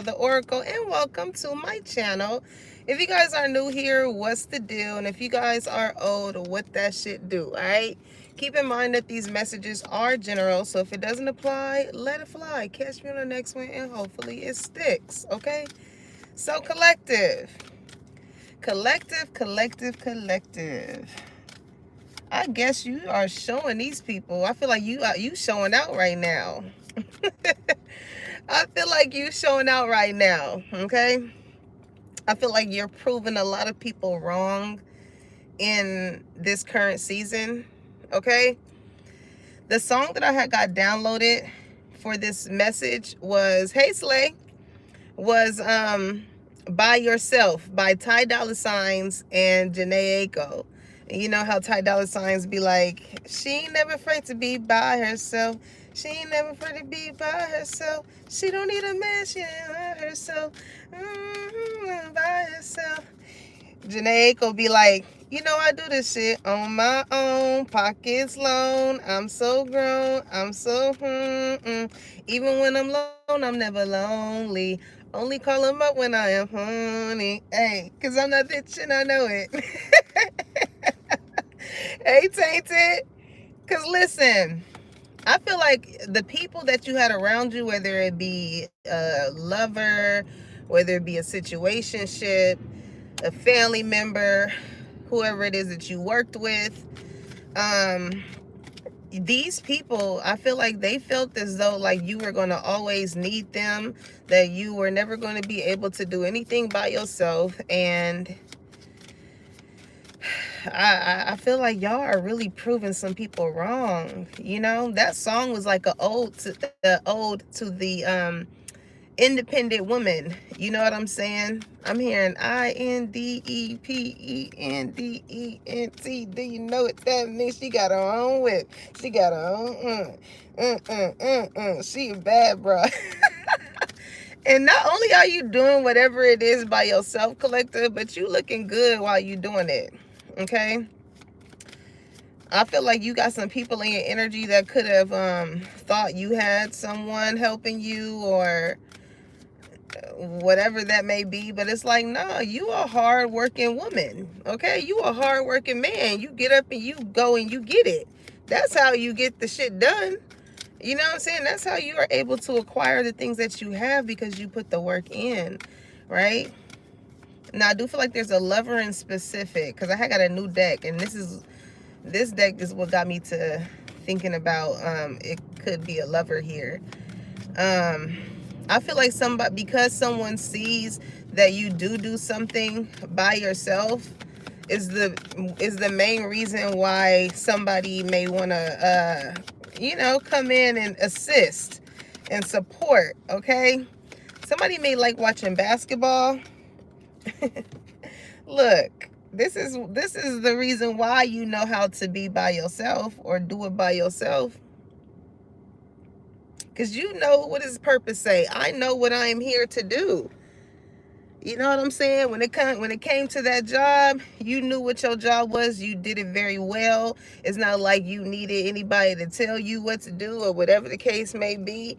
the Oracle, and welcome to my channel. If you guys are new here, what's the deal? And if you guys are old, what that shit do? All right, keep in mind that these messages are general, so if it doesn't apply, let it fly. Catch me on the next one, and hopefully it sticks. Okay, so collective. I guess you are showing these people. I feel like you showing out right now. I feel like you showing out right now, okay? I feel like you're proving a lot of people wrong in this current season, okay? The song that I had got downloaded for this message was Hey Slay, was By Yourself by Ty Dolla Signs and Janae Aiko. And you know how Ty Dolla Signs be like, she ain't never afraid to be by herself. She ain't never afraid to be by herself. She don't need a man, she ain't by herself. By herself. Janae Aiko be like, you know I do this shit on my own, pockets long. I'm so grown, I'm so Even when I'm alone, I'm never lonely. Only call him up when I am horny. Hey, cause I'm not bitch and I know it. Hey, Tainted. Cause listen, I feel like the people that you had around you, whether it be a lover, whether it be a situationship, a family member, whoever it is that you worked with, these people, I feel like they felt as though like you were going to always need them, that you were never going to be able to do anything by yourself. And I feel like y'all are really proving some people wrong. You know, that song was like a ode to the independent woman. You know what I'm saying? I'm hearing INDEPENDENT. Do you know what that means? She got her own whip. She got her own. She a bad bro. And not only are you doing whatever it is by yourself, collector, but you looking good while you doing it. Okay? I feel like you got some people in your energy that could have thought you had someone helping you or whatever that may be, but it's like, no, you a hard-working woman, okay? You a hard-working man. You get up and you go and you get it. That's how you get the shit done. You know what I'm saying? That's how you are able to acquire the things that you have, because you put the work in, right? Now, I do feel like there's a lover in specific, because I got a new deck, and this deck is what got me to thinking about it could be a lover here. I feel like because someone sees that you do something by yourself is the main reason why somebody may want to come in and assist and support. Okay, somebody may like watching basketball. Look, this is the reason why you know how to be by yourself or do it by yourself. Because you know what his purpose say. I know what I am here to do. You know what I'm saying? When it came to that job, you knew what your job was. You did it very well. It's not like you needed anybody to tell you what to do or whatever the case may be.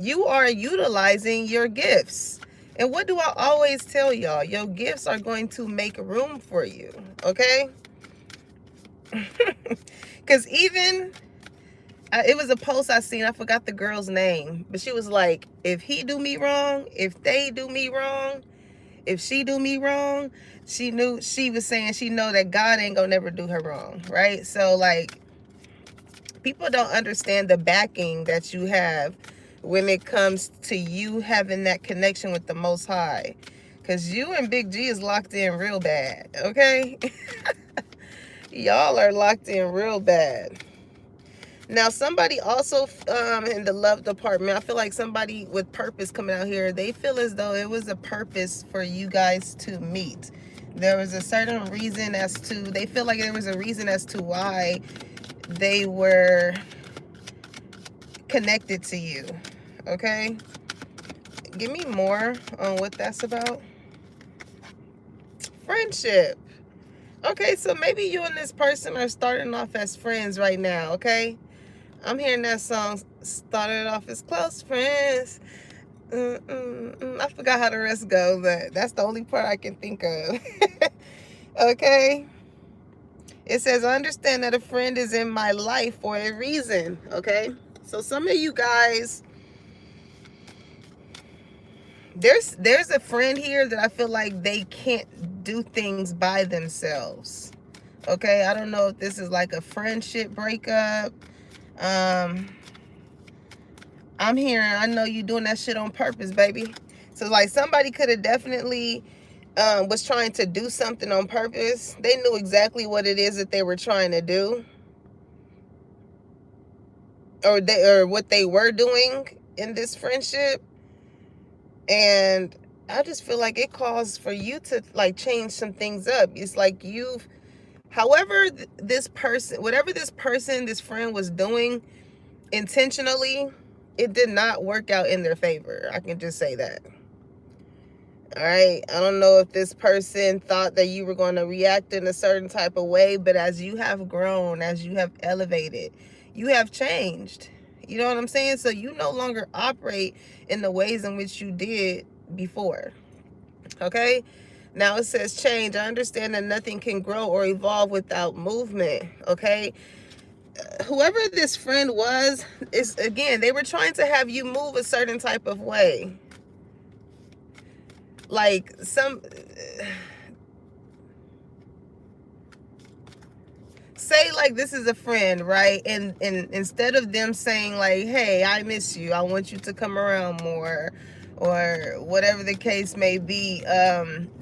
You are utilizing your gifts. And what do I always tell y'all? Your gifts are going to make room for you. Okay? Because even... it was a post I seen. I forgot the girl's name, but she was like, if he do me wrong, if they do me wrong, if she do me wrong, she was saying she know that God ain't gonna never do her wrong, right? So like, people don't understand the backing that you have when it comes to you having that connection with the Most High, because you and Big G is locked in real bad. Okay. Y'all are locked in real bad. Now, somebody also in the love department, I feel like somebody with purpose coming out here, they feel as though it was a purpose for you guys to meet. There was a certain reason they feel like there was a reason as to why they were connected to you. Okay? Give me more on what that's about. Friendship. Okay, so maybe you and this person are starting off as friends right now, okay? I'm hearing that song. Started off as close friends. I forgot how the rest goes, but that's the only part I can think of. Okay. It says, I understand that a friend is in my life for a reason. Okay. So some of you guys, there's a friend here that I feel like they can't do things by themselves. Okay. I don't know if this is like a friendship breakup. I'm hearing, I know you doing that shit on purpose, baby. So like somebody could have definitely was trying to do something on purpose. They knew exactly what it is that they were trying to do, or what they were doing in this friendship. And I just feel like it calls for you to like change some things up. It's like however this person, whatever this person, this friend was doing intentionally, it did not work out in their favor. I can just say that. All right. I don't know if this person thought that you were going to react in a certain type of way, but as you have grown, as you have elevated, you have changed. You know what I'm saying? So you no longer operate in the ways in which you did before. Okay. Now it says change. I understand that nothing can grow or evolve without movement. Okay. Whoever this friend was, is again, they were trying to have you move a certain type of way. Like say like this is a friend, right? And instead of them saying like, hey, I miss you, I want you to come around more, or whatever the case may be,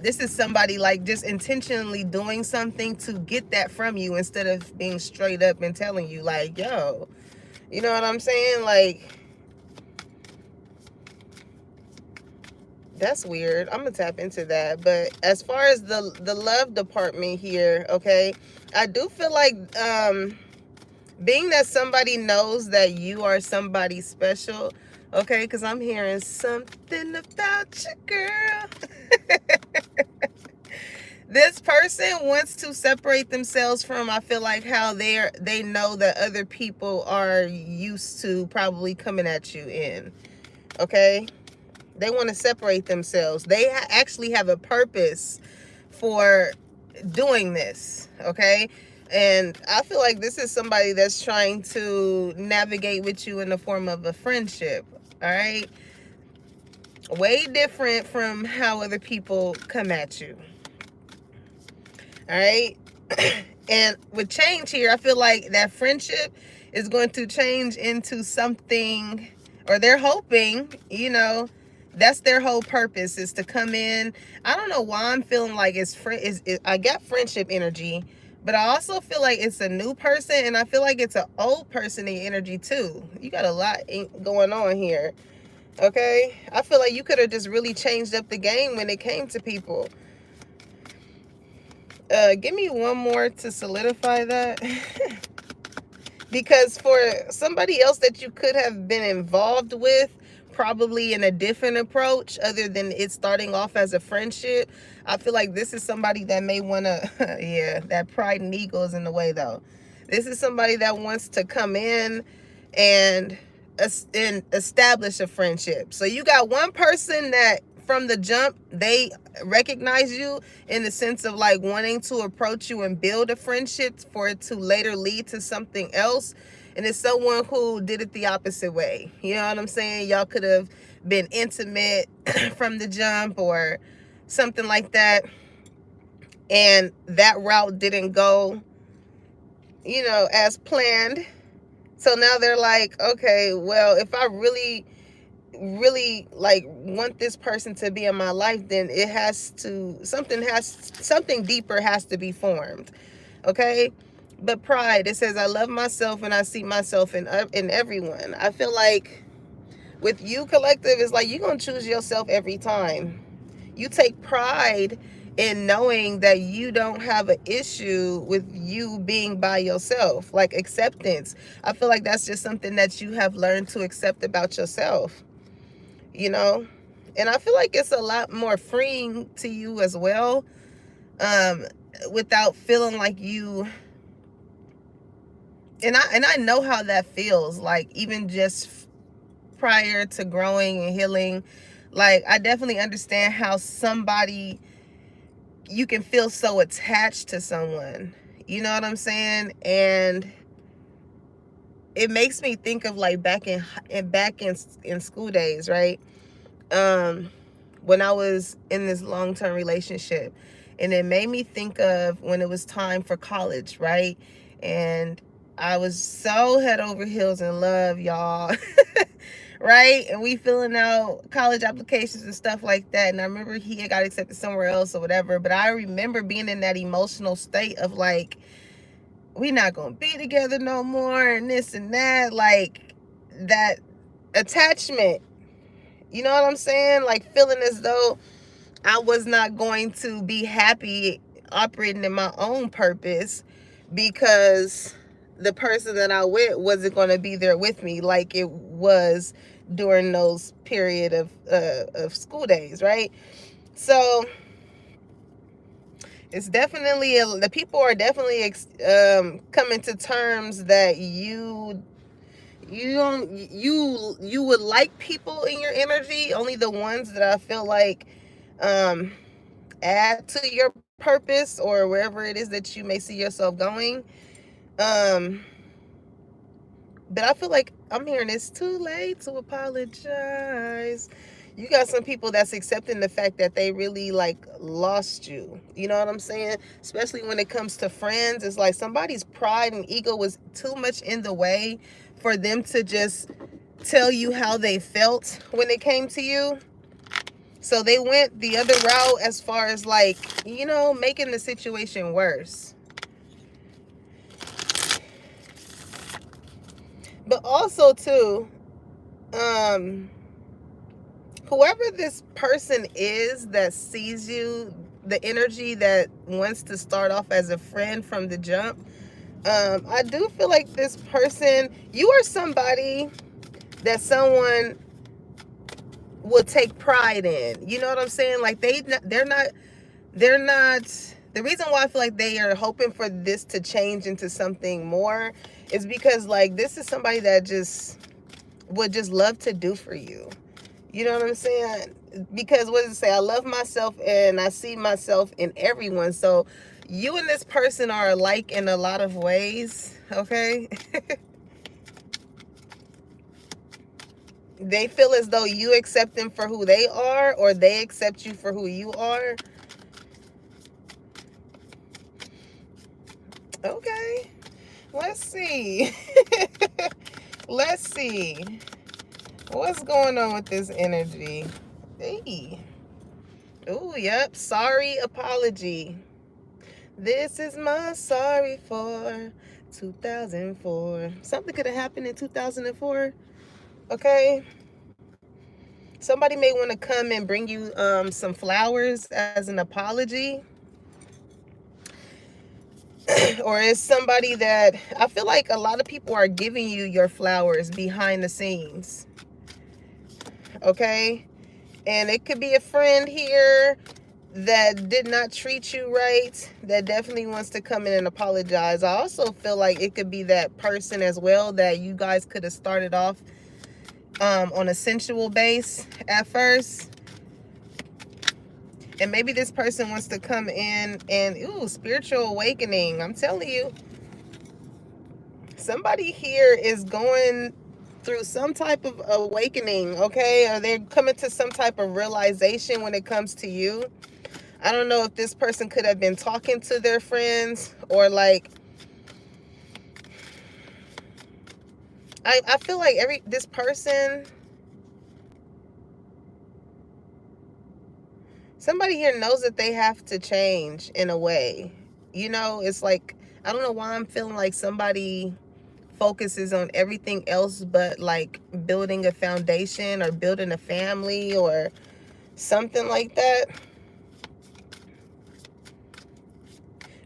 this is somebody like just intentionally doing something to get that from you, instead of being straight up and telling you like, yo, you know what I'm saying? Like, that's weird. I'm gonna tap into that. But as far as the love department here, okay, I do feel like being that somebody knows that you are somebody special, okay, because I'm hearing something about you, girl. This person wants to separate themselves from, I feel like, how they know that other people are used to probably coming at you in, okay? They want to separate themselves. They actually have a purpose for doing this, okay? And I feel like this is somebody that's trying to navigate with you in the form of a friendship, all right? Way different from how other people come at you, all right? And with change here, I feel like that friendship is going to change into something, or they're hoping, you know, that's their whole purpose, is to come in. I don't know why I'm feeling like I got friendship energy, but I also feel like it's a new person, and I feel like it's an old person in energy too. You got a lot going on here, okay? I feel like you could have just really changed up the game when it came to people. Give me one more to solidify that. Because for somebody else that you could have been involved with, probably in a different approach other than it starting off as a friendship, I feel like this is somebody that may want to, yeah, that pride and ego is in the way though. This is somebody that wants to come in and establish a friendship. So you got one person that from the jump, they recognize you in the sense of like wanting to approach you and build a friendship for it to later lead to something else. And it's someone who did it the opposite way. You know what I'm saying? Y'all could have been intimate from the jump or something like that. And that route didn't go, you know, as planned. So now they're like, okay, well, if I really like want this person to be in my life, then it has to, something deeper has to be formed, okay? But pride, it says, I love myself and I see myself in everyone. I feel like with you, collective, it's like you're gonna choose yourself every time. You take pride in knowing that you don't have an issue with you being by yourself. Like acceptance, I feel like that's just something that you have learned to accept about yourself, you know? And I feel like it's a lot more freeing to you as well, without feeling like you I know how that feels, like, even just prior to growing and healing. Like, I definitely understand how somebody, you can feel so attached to someone, you know what I'm saying? And it makes me think of, like, back in school days, right? When I was in this long-term relationship, and it made me think of when it was time for college, right? And I was so head over heels in love, y'all. Right? And we filling out college applications and stuff like that. And I remember he had got accepted somewhere else or whatever. But I remember being in that emotional state of, like, we not gonna be together no more, and this and that. Like, that attachment. You know what I'm saying? Like, feeling as though I was not going to be happy operating in my own purpose because the person that I with wasn't going to be there with me like it was during those period of school days, right? So it's definitely the people are definitely coming to terms that you don't you would like people in your energy, only the ones that I feel like add to your purpose or wherever it is that you may see yourself going. But I feel like I'm hearing it's too late to apologize. You got some people that's accepting the fact that they really, like, lost you. You know what I'm saying? Especially when it comes to friends. It's like somebody's pride and ego was too much in the way for them to just tell you how they felt when it came to you. So they went the other route as far as, like, making the situation worse. But also too, whoever this person is that sees you, the energy that wants to start off as a friend from the jump, I do feel like this person, you are somebody that someone will take pride in. You know what I'm saying? Like, they're not the reason why I feel like they are hoping for this to change into something more is because, like, this is somebody that just would just love to do for you. You know what I'm saying? Because what does it say? I love myself and I see myself in everyone. So you and this person are alike in a lot of ways, okay? They feel as though you accept them for who they are, or they accept you for who you are. Okay, let's see. Let's see. What's going on with this energy? Hey. Oh, yep. Sorry, apology. This is my sorry for 2004. Something could have happened in 2004. Okay. Somebody may want to come and bring you some flowers as an apology. Or it's somebody that I feel like a lot of people are giving you your flowers behind the scenes. Okay. And it could be a friend here that did not treat you right, that definitely wants to come in and apologize. I also feel like it could be that person as well that you guys could have started off on a sensual base at first. And maybe this person wants to come in and, spiritual awakening. I'm telling you, somebody here is going through some type of awakening, okay? Or they're coming to some type of realization when it comes to you. I don't know if this person could have been talking to their friends, or, like, I feel like this person, somebody here knows that they have to change in a way. It's like, I don't know why I'm feeling like somebody focuses on everything else but, like, building a foundation or building a family or something like that.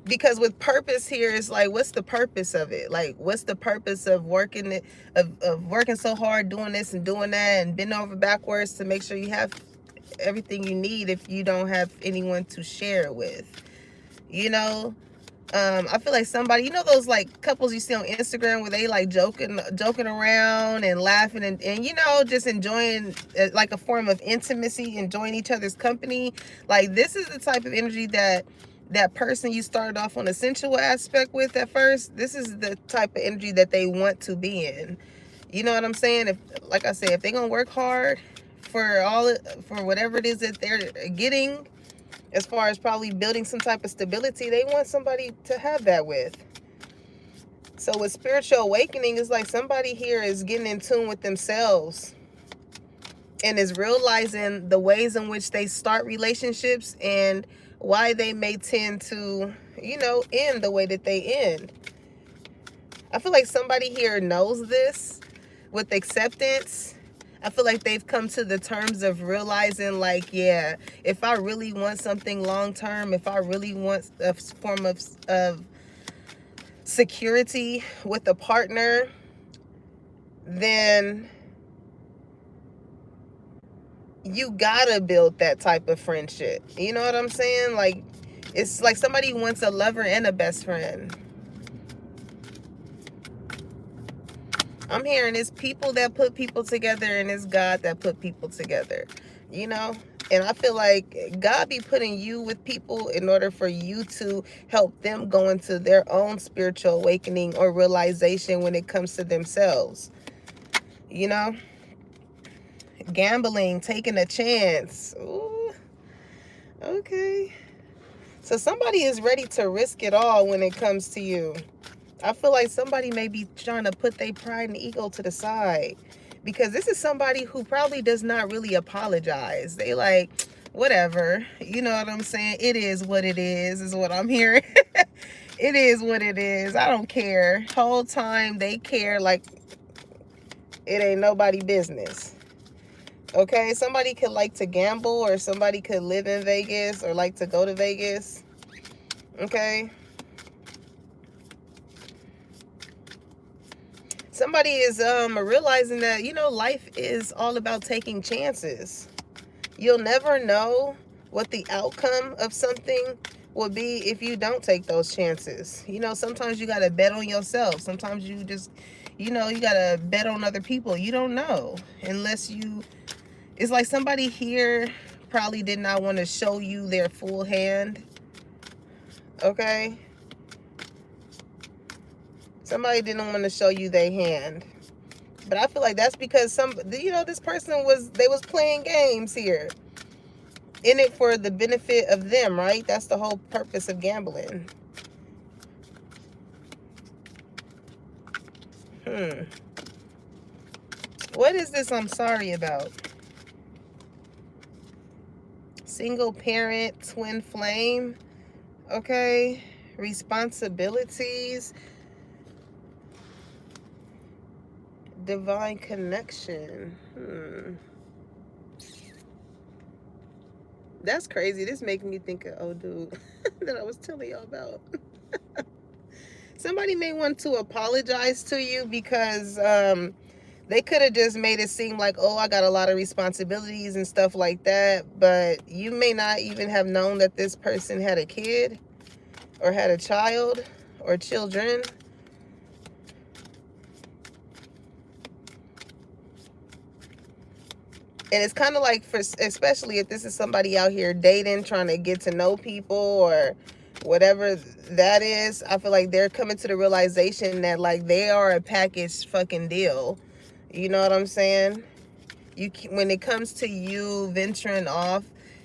Because with purpose here, it's like, what's the purpose of it? Like, what's the purpose of working of working so hard, doing this and doing that, and bending over backwards to make sure you have everything you need if you don't have anyone to share it with? I feel like somebody, you know, those like couples you see on Instagram where they like joking around and laughing and you know, just enjoying like a form of intimacy, enjoying each other's company. Like this is the type of energy that that person you started off on a sensual aspect with at first, this is the type of energy that they want to be in. You know what I'm saying? If, like I said, if they're gonna work hard for whatever it is that they're getting, as far as probably building some type of stability, they want somebody to have that with. So with spiritual awakening, it's like somebody here is getting in tune with themselves and is realizing the ways in which they start relationships and why they may tend to, you know, end the way that they end. I feel like somebody here knows this with acceptance. I feel like they've come to the terms of realizing, like, yeah, if I really want something long term, if I really want a form of security with a partner, then you gotta build that type of friendship. You know what I'm saying? Like, it's like somebody wants a lover and a best friend. I'm hearing it's people that put people together and it's God that put people together, you know? And I feel like God be putting you with people in order for you to help them go into their own spiritual awakening or realization when it comes to themselves, you know? Gambling, taking a chance. Ooh, okay. So somebody is ready to risk it all when it comes to you. I feel like somebody may be trying to put their pride and ego to the side, because this is somebody who probably does not really apologize. They like, whatever, you know what I'm saying? It is what it is what I'm hearing. It is what it is. I don't care. Whole time they care like it ain't nobody business. Okay, somebody could like to gamble, or somebody could live in Vegas or like to go to Vegas. Okay. Somebody is realizing that, you know, life is all about taking chances. You'll never know what the outcome of something will be if you don't take those chances. You know, sometimes you got to bet on yourself. Sometimes you just, you know, you got to bet on other people. You don't know unless you, it's like somebody here probably did not want to show you their full hand. Okay. Somebody didn't want to show you their hand. But I feel like that's because you know, this person was playing games here. In it for the benefit of them, right? That's the whole purpose of gambling. What is this I'm sorry about? Single parent, twin flame. Okay. Responsibilities. Divine connection. That's crazy. This making me think of old dude that I was telling y'all about. Somebody may want to apologize to you because they could have just made it seem like, oh, I got a lot of responsibilities and stuff like that. But you may not even have known that this person had a kid or had a child or children. And it's kind of like, for especially if this is somebody out here dating, trying to get to know people or whatever that is, I feel like they're coming to the realization that like they are a package fucking deal. You know what I'm saying? When it comes to you venturing off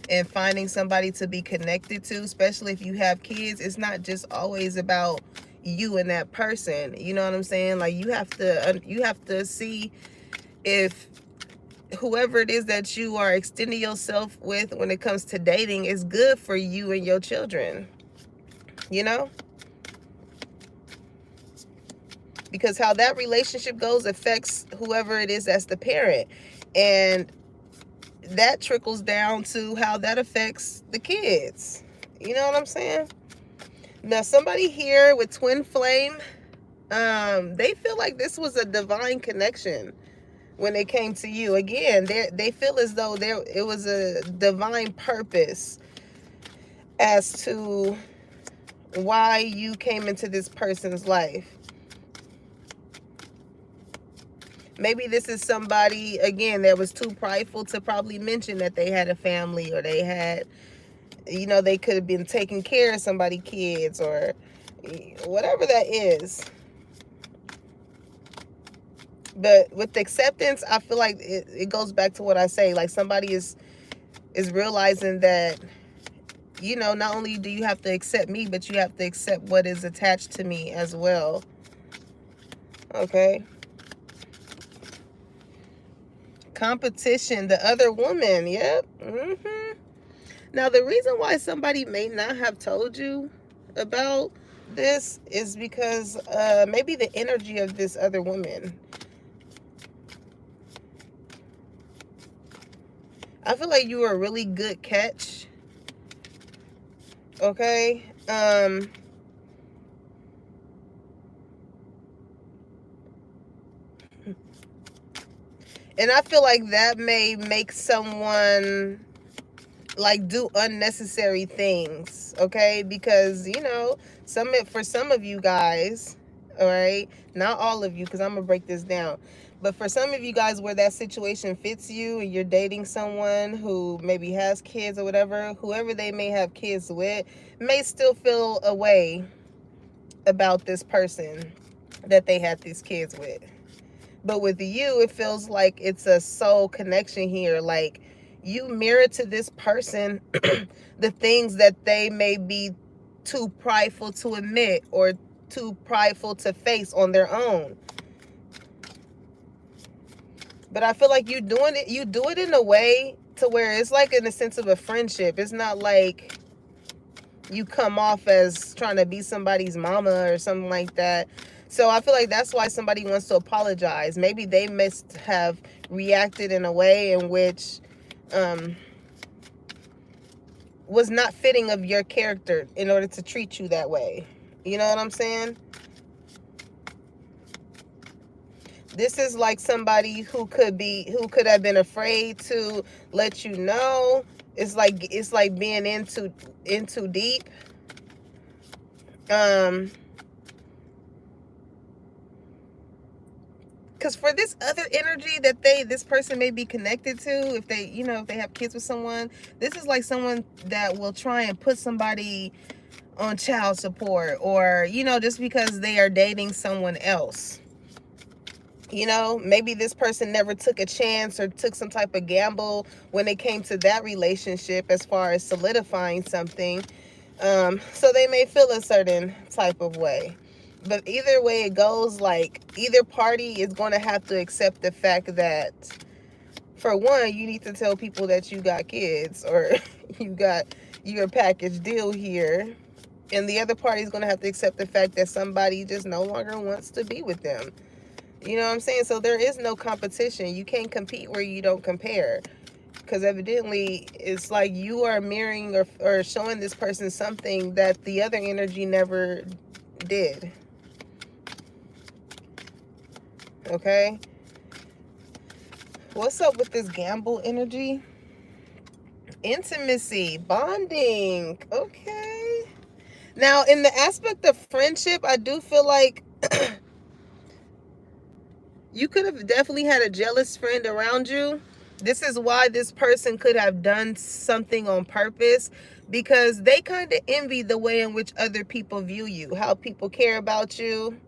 and finding somebody to be connected to, especially if you have kids, it's not just always about you and that person. You know what I'm saying? Like you have to see if whoever it is that you are extending yourself with when it comes to dating is good for you and your children, you know? Because how that relationship goes affects whoever it is that's the parent. And that trickles down to how that affects the kids. You know what I'm saying? Now, somebody here with twin flame, they feel like this was a divine connection. When it came to you, again, they feel as though it was a divine purpose as to why you came into this person's life. Maybe this is somebody, again, that was too prideful to probably mention that they had a family, or they had, you know, they could have been taking care of somebody's kids, or whatever that is. But with acceptance, I feel like it goes back to what I say. Like, somebody is realizing that, you know, not only do you have to accept me, but you have to accept what is attached to me as well. Okay. Competition, the other woman. Yep. Now, the reason why somebody may not have told you about this is because maybe the energy of this other woman. I feel like you were a really good catch. Okay. And I feel like that may make someone like do unnecessary things, okay? Because, you know, for some of you guys, all right, not all of you, because I'm gonna break this down, but for some of you guys where that situation fits you and you're dating someone who maybe has kids or whatever, whoever they may have kids with may still feel a way about this person that they had these kids with. But with you, it feels like it's a soul connection here. Like, you mirror to this person the things that they may be too prideful to admit, or too prideful to face on their own. But I feel like you do it in a way to where it's like in the sense of a friendship. It's not like you come off as trying to be somebody's mama or something like that. So I feel like that's why somebody wants to apologize. Maybe they must have reacted in a way in which was not fitting of your character in order to treat you that way. You know what I'm saying? This is like somebody who could have been afraid to let you know. It's like being in too deep. Because for this other energy that this person may be connected to, if they, you know, if they have kids with someone, this is like someone that will try and put somebody on child support, or, you know, just because they are dating someone else. You know, maybe this person never took a chance or took some type of gamble when it came to that relationship as far as solidifying something. So they may feel a certain type of way. But either way it goes, like, either party is going to have to accept the fact that, for one, you need to tell people that you got kids, or you got your package deal here. And the other party is going to have to accept the fact that somebody just no longer wants to be with them. You know what I'm saying? So there is no competition. You can't compete where you don't compare. Because evidently, it's like you are mirroring or showing this person something that the other energy never did. Okay? What's up with this gamble energy? Intimacy, bonding. Okay. Now, in the aspect of friendship, I do feel like you could have definitely had a jealous friend around you. This is why this person could have done something on purpose, because they kind of envy the way in which other people view you, how people care about you.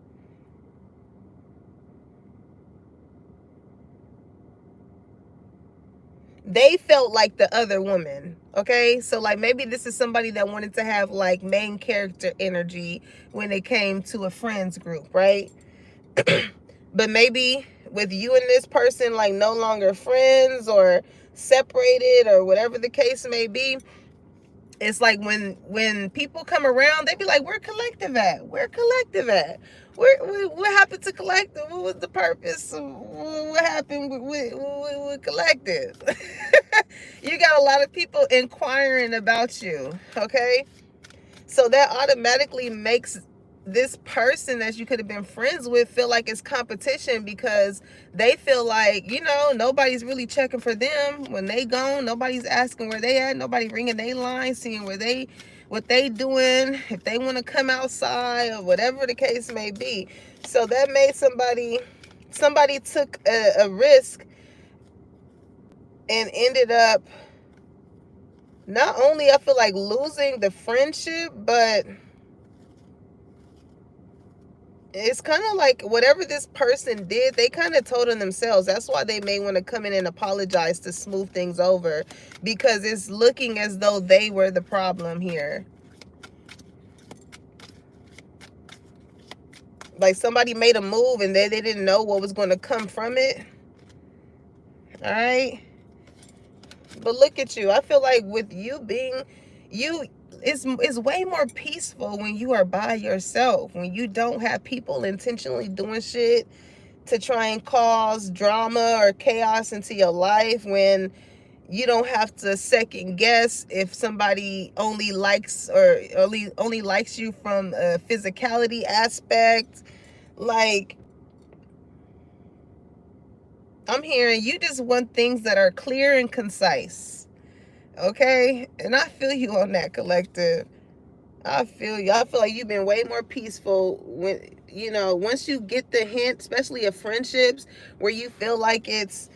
They felt like the other woman. Okay, so like maybe this is somebody that wanted to have like main character energy when it came to a friends group, right? But maybe with you and this person like no longer friends or separated or whatever the case may be, it's like when people come around, they be like, where collective at? Where collective at? What happened to collective? What was the purpose? What happened with collective? You got a lot of people inquiring about you, okay? So that automatically makes this person that you could have been friends with feel like it's competition, because they feel like, you know, nobody's really checking for them when they gone. Nobody's asking where they at. Nobody ringing their line, seeing where they what they doing, if they want to come outside or whatever the case may be. So that made somebody took a risk and ended up not only, I feel like, losing the friendship, but it's kind of like whatever this person did, they kind of told on themselves. That's why they may want to come in and apologize to smooth things over, because it's looking as though they were the problem here. Like somebody made a move and they didn't know what was going to come from it. All right. But look at you. I feel like with you being you, it's way more peaceful when you are by yourself, when you don't have people intentionally doing shit to try and cause drama or chaos into your life, when you don't have to second guess if somebody only likes or only likes you from a physicality aspect. Like, I'm hearing you just want things that are clear and concise. Okay? And I feel you on that, collective. I feel you. I feel like you've been way more peaceful when, once you get the hint, especially of friendships, where you feel like it's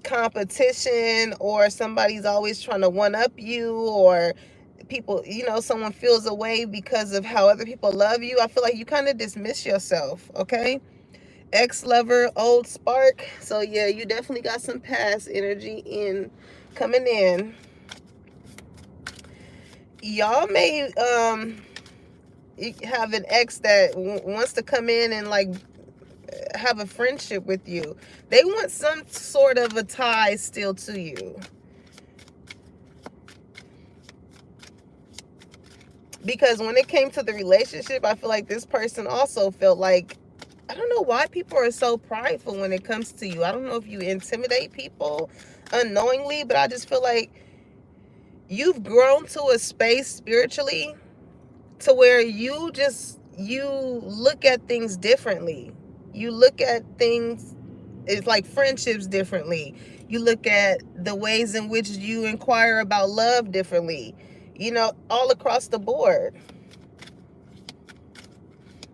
competition or somebody's always trying to one up you, or people, someone feels a way because of how other people love you. I feel like you kind of dismiss yourself, okay? Ex-lover, old spark. So yeah, you definitely got some past energy coming in. Y'all may have an ex that wants to come in and like have a friendship with you. They want some sort of a tie still to you. Because when it came to the relationship, I feel like this person also felt like, I don't know why people are so prideful when it comes to you. I don't know if you intimidate people unknowingly, but I just feel like you've grown to a space spiritually to where you look at things differently. You look at things, it's like friendships, differently. You look at the ways in which you inquire about love differently, all across the board.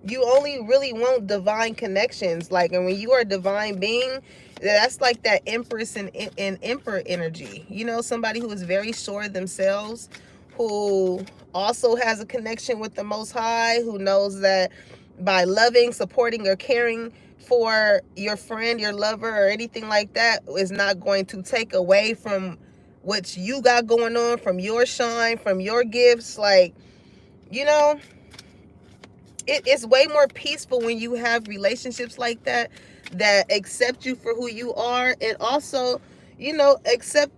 You only really want divine connections. Like, and when you are a divine being, that's like that Empress and Emperor energy. Somebody who is very sure of themselves, who also has a connection with the Most High, who knows that by loving, supporting, or caring for your friend, your lover, or anything like that is not going to take away from what you got going on, from your shine, from your gifts. Like, it's way more peaceful when you have relationships like that accept you for who you are, and also, accept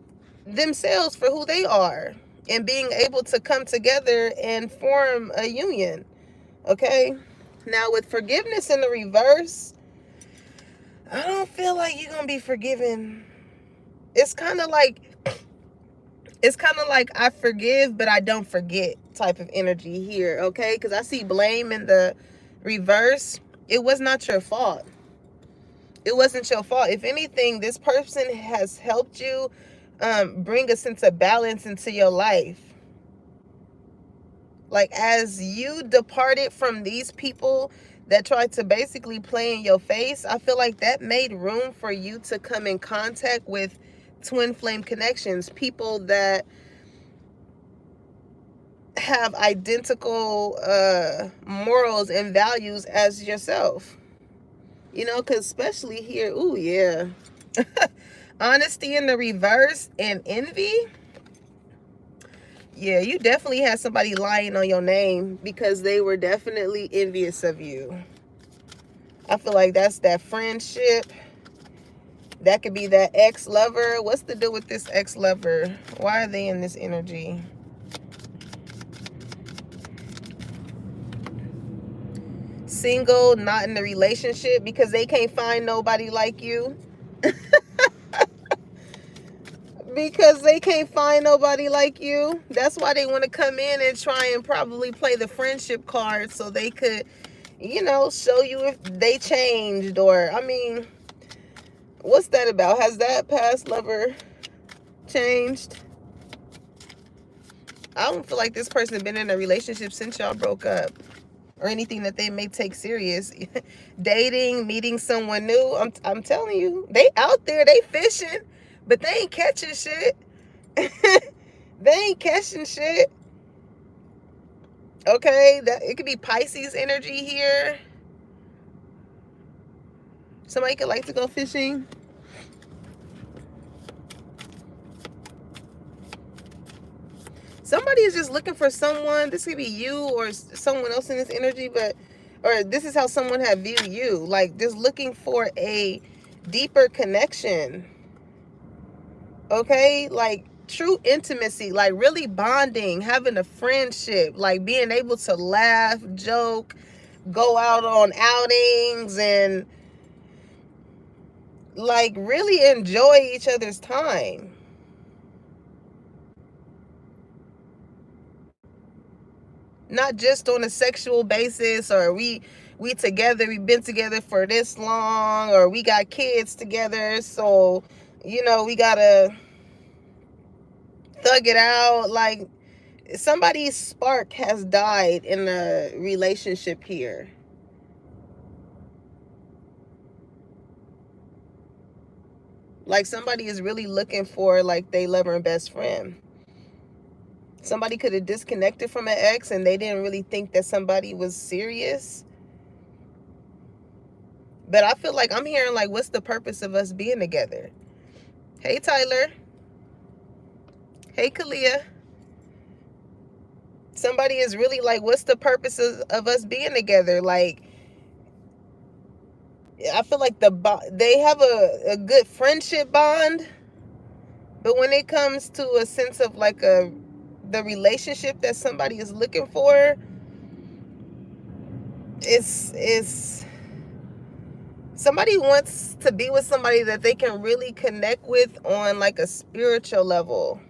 themselves for who they are, and being able to come together and form a union. Okay? Now, with forgiveness in the reverse, I don't feel like you're gonna be forgiven. It's kind of like I forgive, but I don't forget type of energy here, okay? Because I see blame in the reverse. It was not your fault. It wasn't your fault. If anything, this person has helped you bring a sense of balance into your life. Like, as you departed from these people that tried to basically play in your face, I feel like that made room for you to come in contact with twin flame connections, people that have identical morals and values as yourself. Because especially here, ooh, yeah. Honesty in the reverse and envy. Yeah, you definitely had somebody lying on your name because they were definitely envious of you. I feel like that's that friendship. That could be that ex-lover. What's the deal with this ex-lover? Why are they in this energy? Single, not in the relationship because they can't find nobody like you. Because they can't find nobody like you. That's why they want to come in and try and probably play the friendship card so they could, show you if they changed. Or, I mean, what's that about? Has that past lover changed? I don't feel like this person been in a relationship since y'all broke up, or anything that they may take serious. Dating, meeting someone new. I'm telling you, they out there, they fishing, but they ain't catching shit. They ain't catching shit. Okay, that it could be Pisces energy here. Somebody could like to go fishing. Somebody is just looking for someone. This could be you or someone else in this energy, or this is how someone have viewed you. Like, just looking for a deeper connection. Okay, like true intimacy, like really bonding, having a friendship, like being able to laugh, joke, go out on outings, and like really enjoy each other's time. Not just on a sexual basis, or we together, we've been together for this long, or we got kids together, so we gotta thug it out. Like, somebody's spark has died in a relationship here. Like, somebody is really looking for like they lover and best friend. Somebody could have disconnected from an ex and they didn't really think that somebody was serious. But I feel like I'm hearing like, what's the purpose of us being together? Hey, Tyler. Hey, Kalia. Somebody is really like, what's the purpose of us being together? Like, I feel like they have a good friendship bond. But when it comes to a sense of like the relationship that somebody is looking for, it's somebody wants to be with somebody that they can really connect with on like a spiritual level.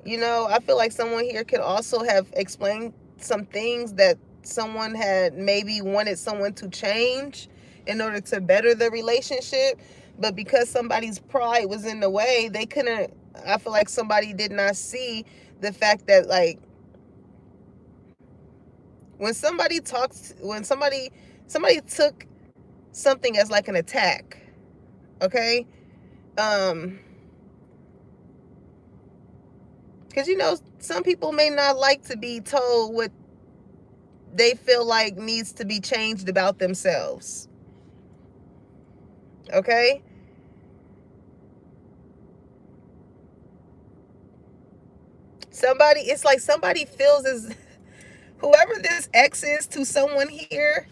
I feel like someone here could also have explained some things that someone had maybe wanted someone to change in order to better the relationship. But because somebody's pride was in the way, they couldn't. I feel like somebody did not see the fact that, like, when somebody took something as like an attack, okay? Because some people may not like to be told what they feel like needs to be changed about themselves. Okay? It's like somebody feels as whoever this ex is to someone here,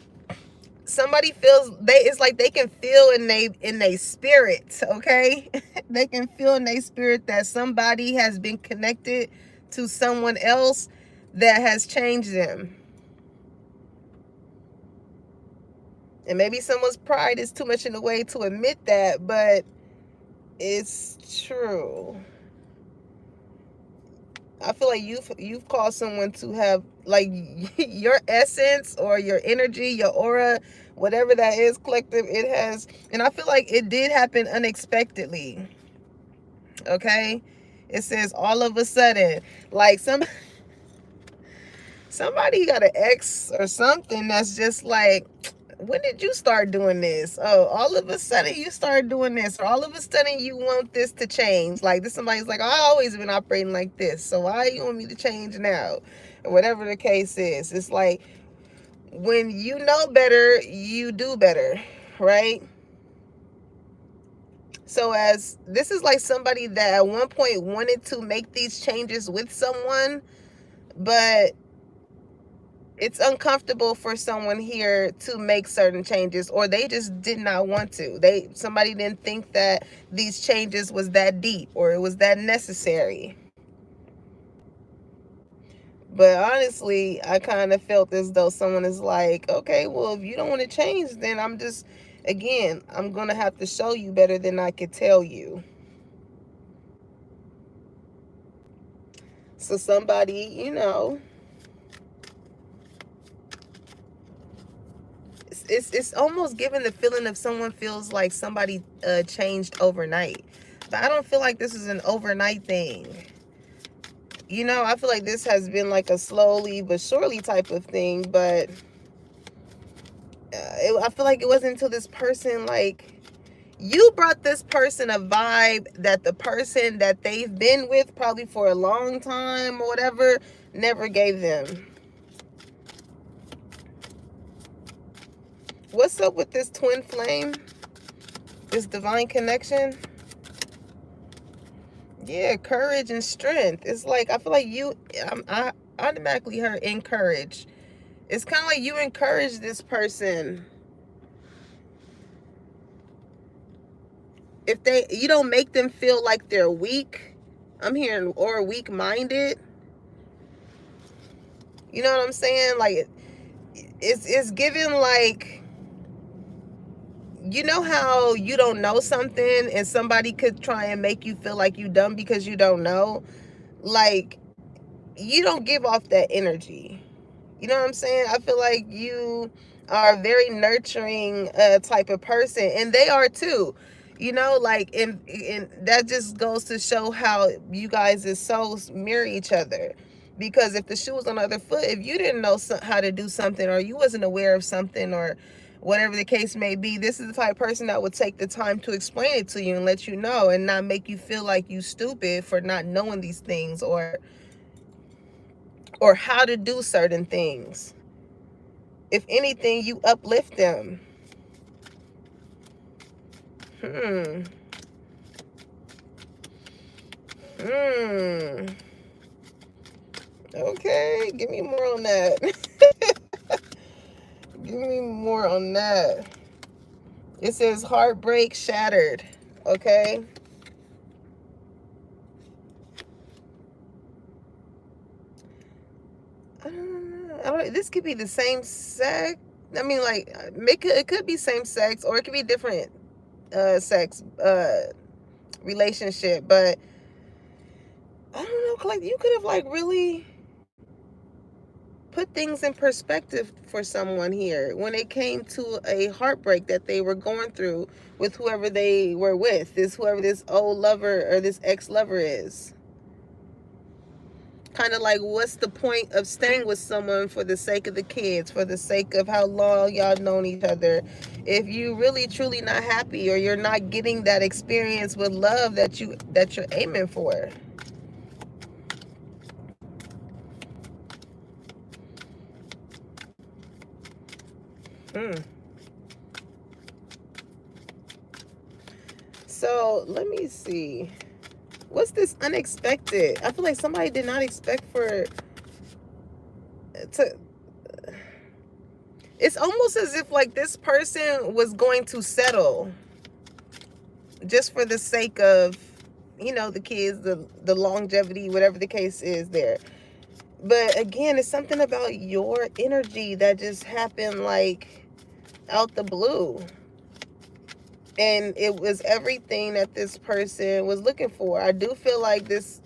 somebody feels it's like they can feel in they spirit, okay? They can feel in their spirit that somebody has been connected to someone else that has changed them. And maybe someone's pride is too much in the way to admit that, but it's true. I feel like you've caused someone to have like your essence or your energy, your aura, whatever that is, collective, it has. And I feel like it did happen unexpectedly. Okay? It says all of a sudden, like somebody got an ex or something that's just like, when did you start doing this? Oh, all of a sudden you start doing this, or all of a sudden you want this to change. Like, this somebody's like, I always been operating like this, so why you want me to change now? Or whatever the case is. It's like, when you know better, you do better, right? So as this is like somebody that at one point wanted to make these changes with someone, but it's uncomfortable for someone here to make certain changes, or they just did not want to. Somebody didn't think that these changes was that deep or it was that necessary. But honestly, I kind of felt as though someone is like, okay, well, if you don't want to change, then I'm going to have to show you better than I could tell you. So somebody, it's almost giving the feeling of someone feels like somebody changed overnight. But I don't feel like this is an overnight thing. You know, I feel like this has been like a slowly but surely type of thing. But I feel like it wasn't until this person, like, you brought this person a vibe that the person that they've been with probably for a long time or whatever never gave them. What's up with this twin flame? This divine connection? Yeah, courage and strength. It's like, I feel like I automatically heard encourage. It's kind of like you encourage this person. If you don't make them feel like they're weak, I'm hearing, or weak-minded. You know what I'm saying? Like, it's given like, you know how you don't know something and somebody could try and make you feel like you dumb because you don't know? Like, you don't give off that energy. You know what I'm saying? I feel like you are a very nurturing type of person, and they are too. You know, like, and that just goes to show how you guys' souls mirror each other. Because if the shoe was on the other foot, if you didn't know how to do something, or you wasn't aware of something, or whatever the case may be, this is the type of person that would take the time to explain it to you and let you know, and not make you feel like you stupid for not knowing these things, or how to do certain things. If anything, you uplift them. Okay, give me more on that. Give me more on that. It says heartbreak shattered. Okay. I don't know. This could be the same sex. I mean, like, it could be same sex, or it could be different sex relationship. But I don't know, like, you could have like really put things in perspective for someone here when it came to a heartbreak that they were going through with whoever they were with, whoever this old lover or this ex-lover is. Kind of like, what's the point of staying with someone for the sake of the kids, for the sake of how long y'all known each other, if you really truly not happy, or you're not getting that experience with love that you're aiming for? So let me see. What's this unexpected? I feel like somebody did not expect it's almost as if like this person was going to settle just for the sake of, you know, the kids, the longevity, whatever the case is there. But again, it's something about your energy that just happened like out the blue. And it was everything that this person was looking for. I do feel like this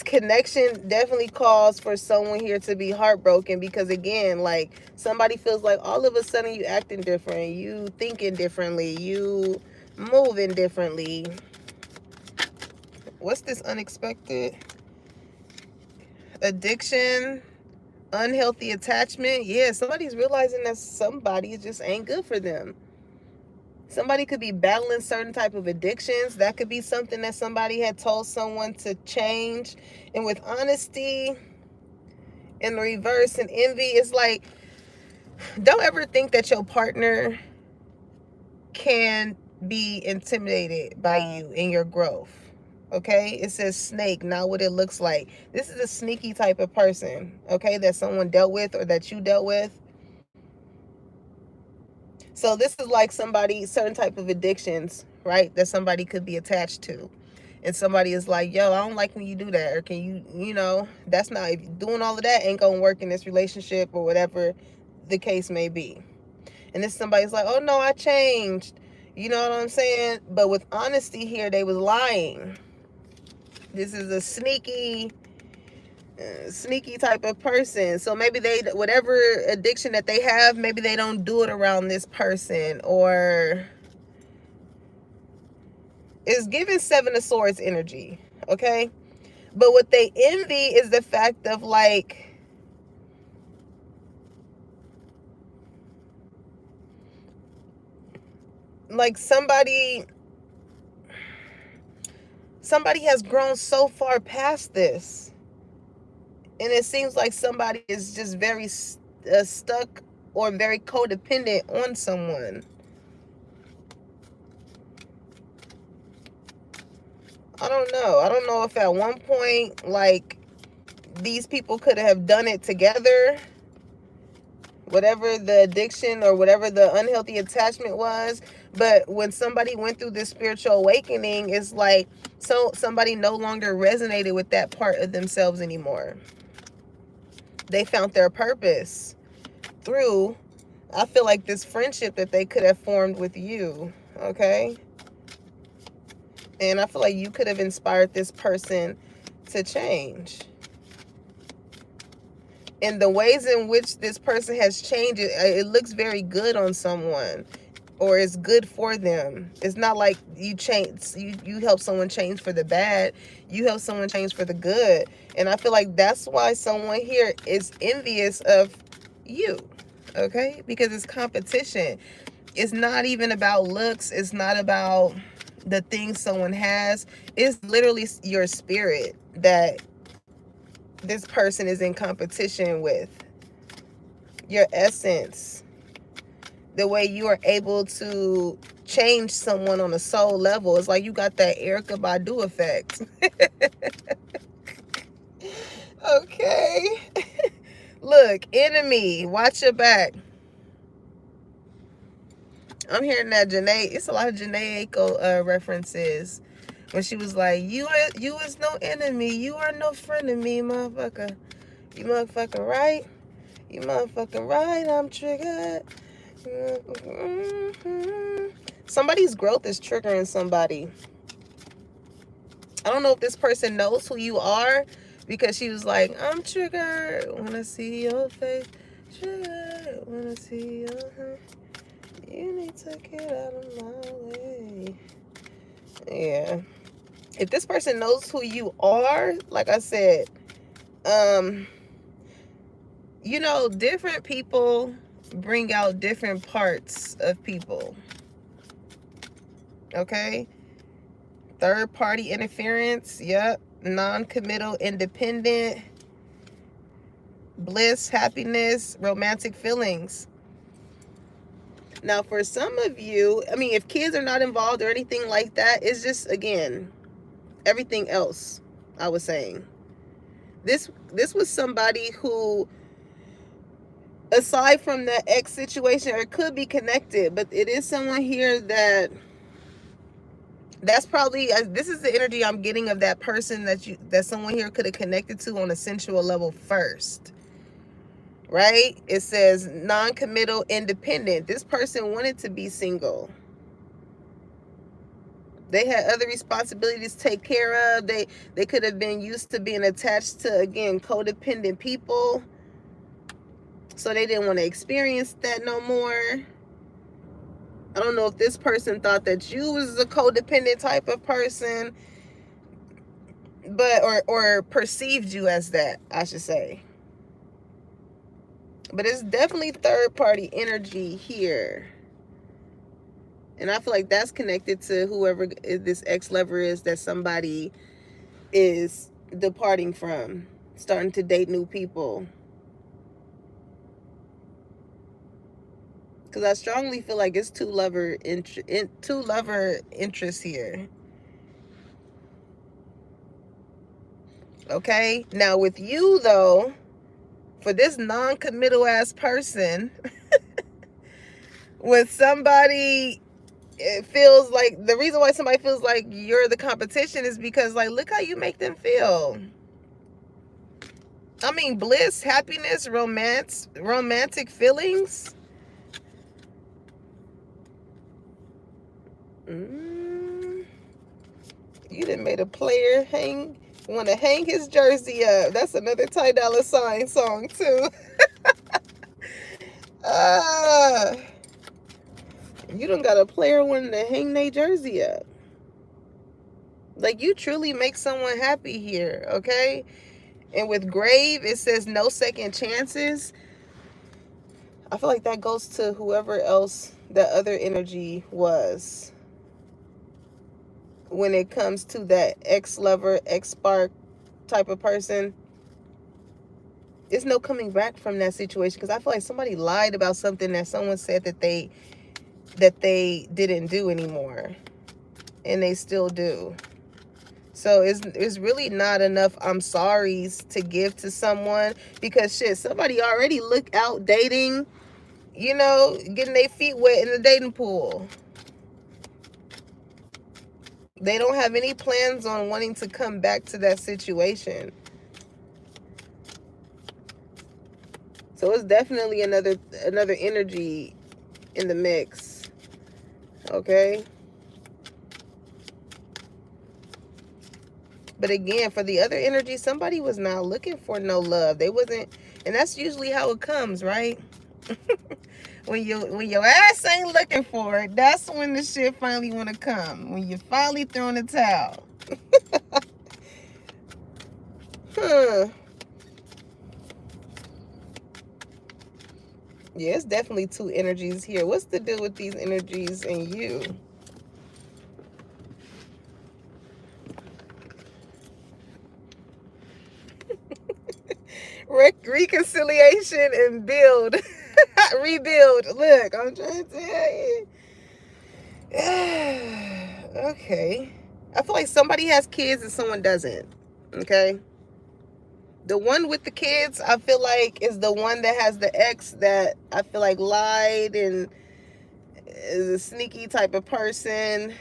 connection definitely calls for someone here to be heartbroken, because again, like, somebody feels like all of a sudden you acting different, you thinking differently, you moving differently. What's this unexpected? Addiction, unhealthy attachment. Yeah, somebody's realizing that somebody just ain't good for them. Somebody could be battling certain type of addictions. That could be something that somebody had told someone to change. And with honesty in the reverse and envy, it's like, don't ever think that your partner can be intimidated by you in your growth. Okay? It says snake, not what it looks like. This is a sneaky type of person, okay, that someone dealt with or that you dealt with. So this is like somebody, certain type of addictions, right, that somebody could be attached to. And somebody is like, yo, I don't like when you do that. Or can you, you know, that's not, if doing all of that ain't gonna work in this relationship, or whatever the case may be. And this somebody's like, oh no, I changed. You know what I'm saying? But with honesty here, they was lying. This is a sneaky type of person. So maybe they, whatever addiction that they have, maybe they don't do it around this person, or It's giving Seven of Swords energy, okay? But what they envy is the fact of like somebody has grown so far past this, and it seems like somebody is just very stuck or very codependent on someone. I don't know if at one point like these people could have done it together, whatever the addiction or whatever the unhealthy attachment was. But when somebody went through this spiritual awakening, it's like somebody no longer resonated with that part of themselves anymore. They found their purpose through, I feel like, this friendship that they could have formed with you, okay? And I feel like you could have inspired this person to change. And the ways in which this person has changed, it looks very good on someone, or it's good for them. It's not like you help someone change for the bad. You help someone change for the good. And I feel like that's why someone here is envious of you, okay? Because it's competition. It's not even about looks. It's not about the things someone has. It's literally your spirit that this person is in competition with. Your essence, the way you are able to change someone on a soul level. It's like you got that Erykah Badu effect. Okay. Look, enemy, watch your back. I'm hearing that Janae, it's a lot of Janae Aiko references. When she was like, you is no enemy. You are no friend of me, motherfucker. You motherfucking right. You motherfucking right. I'm triggered. Somebody's growth is triggering somebody. I don't know if this person knows who you are, because she was like, I'm triggered when I see your face. Triggered when I see your face. You need to get out of my way. Yeah. If this person knows who you are, like I said, you know, different people bring out different parts of people. Okay? Third party interference. Yep. Non-committal, independent. Bliss, happiness, romantic feelings. Now, for some of you, I mean, if kids are not involved or anything like that, it's just, again, everything else I was saying. This was somebody who, aside from the ex situation, or it could be connected, but it is someone here that's probably, this is the energy I'm getting of that person that someone here could have connected to on a sensual level first. Right? It says non-committal, independent. This person wanted to be single. They had other responsibilities to take care of. They could have been used to being attached to, again, codependent people. So they didn't want to experience that no more. I don't know if this person thought that you was a codependent type of person, but or perceived you as that, I should say. But it's definitely third party energy here. And I feel like that's connected to whoever this ex-lover is that somebody is departing from, starting to date new people. Because I strongly feel like it's two lover interests here. Okay? Now with you, though, for this non-committal ass person, when somebody, it feels like, the reason why somebody feels like you're the competition is because, like, look how you make them feel. I mean, bliss, happiness, romance, romantic feelings. You done made a player want to hang his jersey up. That's another Ty Dolla $ign song too. You done got a player wanting to hang their jersey up. Like, you truly make someone happy here, okay? And with grave, it says no second chances. I feel like that goes to whoever else that other energy was. When it comes to that ex-lover, ex-spark type of person, there's no coming back from that situation, because I feel like somebody lied about something that someone said that they didn't do anymore, and they still do. So it's really not enough I'm sorries to give to someone, because shit, somebody already look out dating, you know, getting their feet wet in the dating pool. They don't have any plans on wanting to come back to that situation. So it's definitely another energy in the mix. Okay? But again, for the other energy, somebody was not looking for no love. They wasn't, and that's usually how it comes, right? when your ass ain't looking for it, that's when the shit finally want to come. When you finally throwing the towel. Huh. Yeah, it's definitely two energies here. What's the deal with these energies and you? Reconciliation and build. Rebuild. Look, I'm trying to tell you. Okay. I feel like somebody has kids and someone doesn't. Okay. The one with the kids, I feel like, is the one that has the ex that I feel like lied and is a sneaky type of person.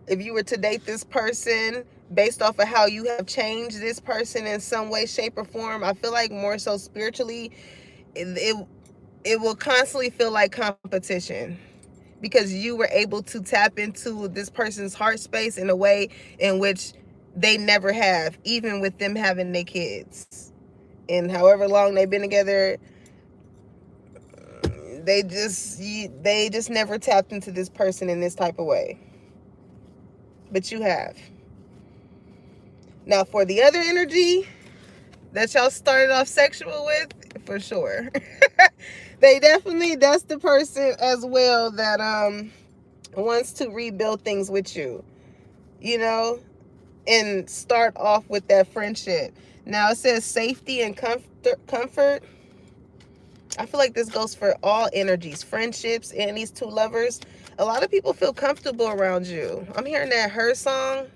If you were to date this person based off of how you have changed this person in some way, shape, or form, I feel like more so spiritually, it will constantly feel like competition, because you were able to tap into this person's heart space in a way in which they never have, even with them having their kids. And however long they've been together, they just never tapped into this person in this type of way. But you have. Now, for the other energy that y'all started off sexual with, for sure. They definitely, that's the person as well that wants to rebuild things with you, you know, and start off with that friendship. Now it says safety and comfort. I feel like this goes for all energies, friendships, and these two lovers. A lot of people feel comfortable around you. I'm hearing that Her song.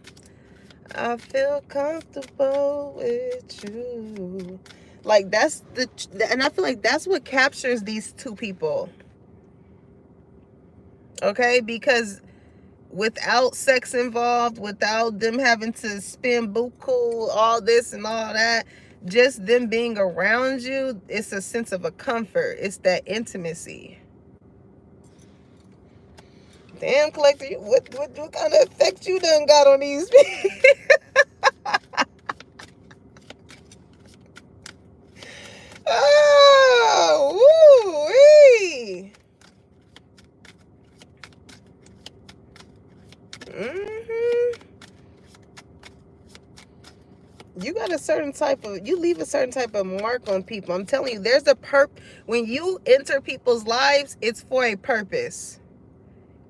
I feel comfortable with you. Like, that's and I feel like that's what captures these two people. Okay, because without sex involved, without them having to spend buku, all this and all that, just them being around you, it's a sense of a comfort. It's that intimacy. Damn, collector, what kind of effect you done got on these people? Oh, woo-wee. You got a certain type of, you leave a certain type of mark on people. I'm telling you, there's a when you enter people's lives, it's for a purpose.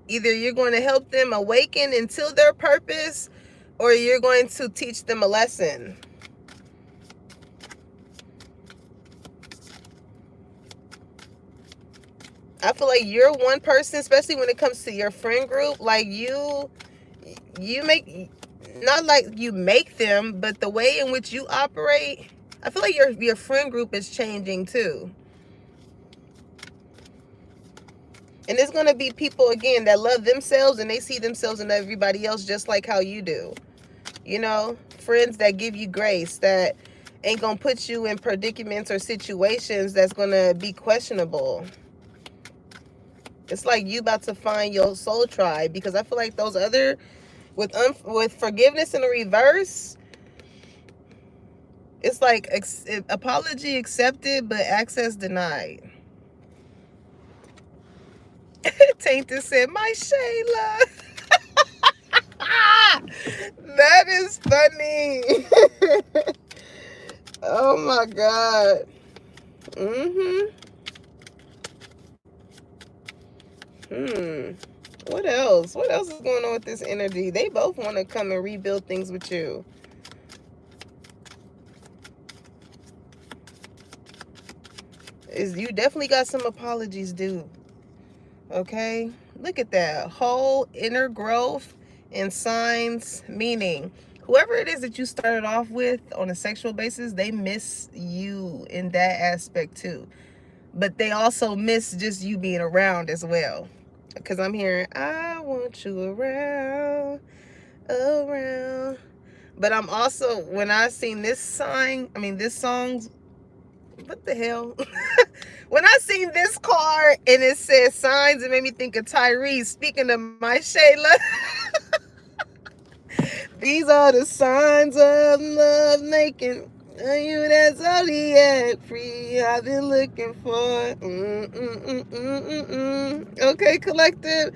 Either you're going to help them awaken into their purpose, or you're going to teach them a lesson. I feel like you're one person, especially when it comes to your friend group, like you make, not like you make them, but the way in which you operate, I feel like your friend group is changing too. And there's going to be people, again, that love themselves and they see themselves in everybody else just like how you do. You know, friends that give you grace, that ain't going to put you in predicaments or situations that's going to be questionable. It's like you about to find your soul tribe, because I feel like those other, with forgiveness in the reverse, it's like apology accepted, but access denied. Tainted said, my Shayla. funny. Oh my God. What else? What else is going on with this energy? They both want to come and rebuild things with you. You definitely got some apologies due. Okay? Look at that. Whole inner growth and signs, meaning whoever it is that you started off with on a sexual basis, they miss you in that aspect too. But they also miss just you being around as well. Because I'm hearing, I want you around, around. But I'm also, when I seen this sign, this song, what the hell? When I seen this card and it said signs, it made me think of Tyrese. Speaking of my Shayla, these are the signs of love making you that zodiac free I've been looking for. Okay, collective.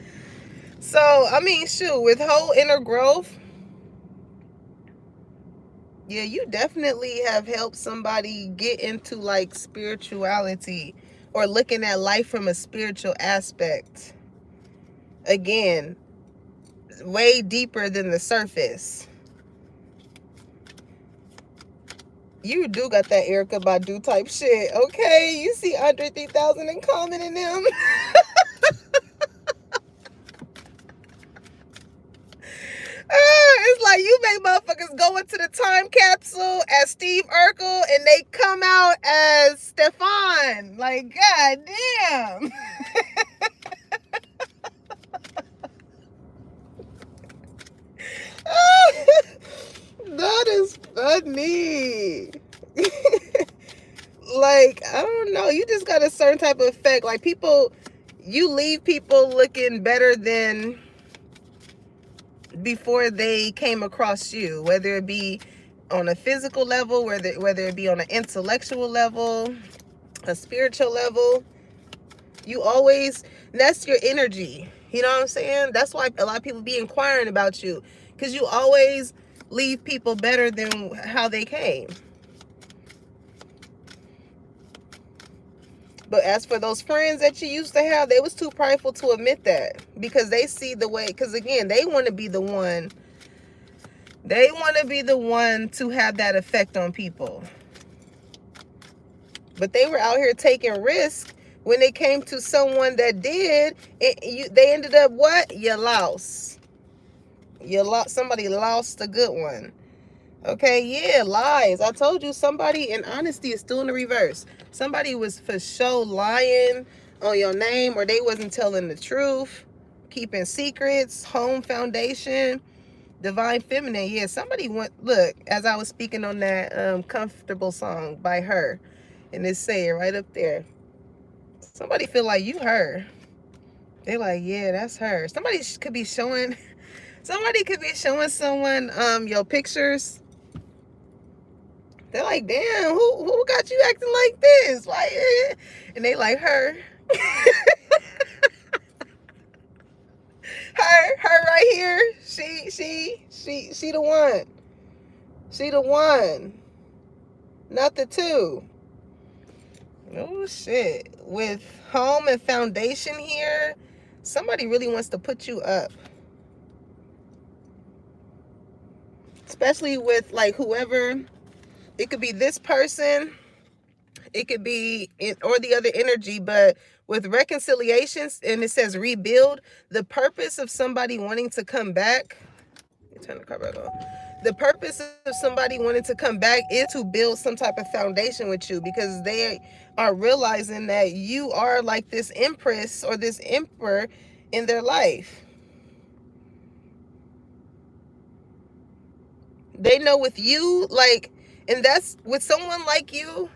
So, shoot, with whole inner growth, yeah, you definitely have helped somebody get into like spirituality or looking at life from a spiritual aspect. Again, way deeper than the surface. You do got that Erykah Badu type shit, okay? You see Andre 3000 in common in them. It's like you make motherfuckers go into the time capsule as Steve Urkel and they come out as Stefan. Like, god damn. That is funny. Like, I don't know. You just got a certain type of effect. Like, people, you leave people looking better than before they came across you, whether it be on a physical level, whether it be on an intellectual level, a spiritual level. You always, that's your energy. You know what I'm saying? That's why a lot of people be inquiring about you, because you always leave people better than how they came. But as for those friends that you used to have, they was too prideful to admit that, because they see the way, because again, they want to be the one. They want to be the one to have that effect on people. But they were out here taking risks. When it came to someone that did, they ended up what? You lost. Somebody lost a good one. Okay, yeah, lies. I told you, somebody in honesty is still in the reverse. Somebody was for sure lying on your name, or they wasn't telling the truth, keeping secrets. Home foundation, divine feminine. Yeah, somebody went, look, as I was speaking on that Comfortable song by her, and it say it right up there. Somebody feel like you her. They like, yeah, that's her. Somebody could be showing someone your pictures. They're like, damn, who got you acting like this? Why? And they like, her. her right here. She the one. She the one. Not the two. Oh shit. With home and foundation here, somebody really wants to put you up. Especially with like whoever. It could be this person, it could be or the other energy, but with reconciliations, and it says rebuild, the purpose of somebody wanting to come back, turn the car back on. The purpose of somebody wanting to come back is to build some type of foundation with you, because they are realizing that you are like this empress or this emperor in their life. They know with you, like, and that's with someone like you.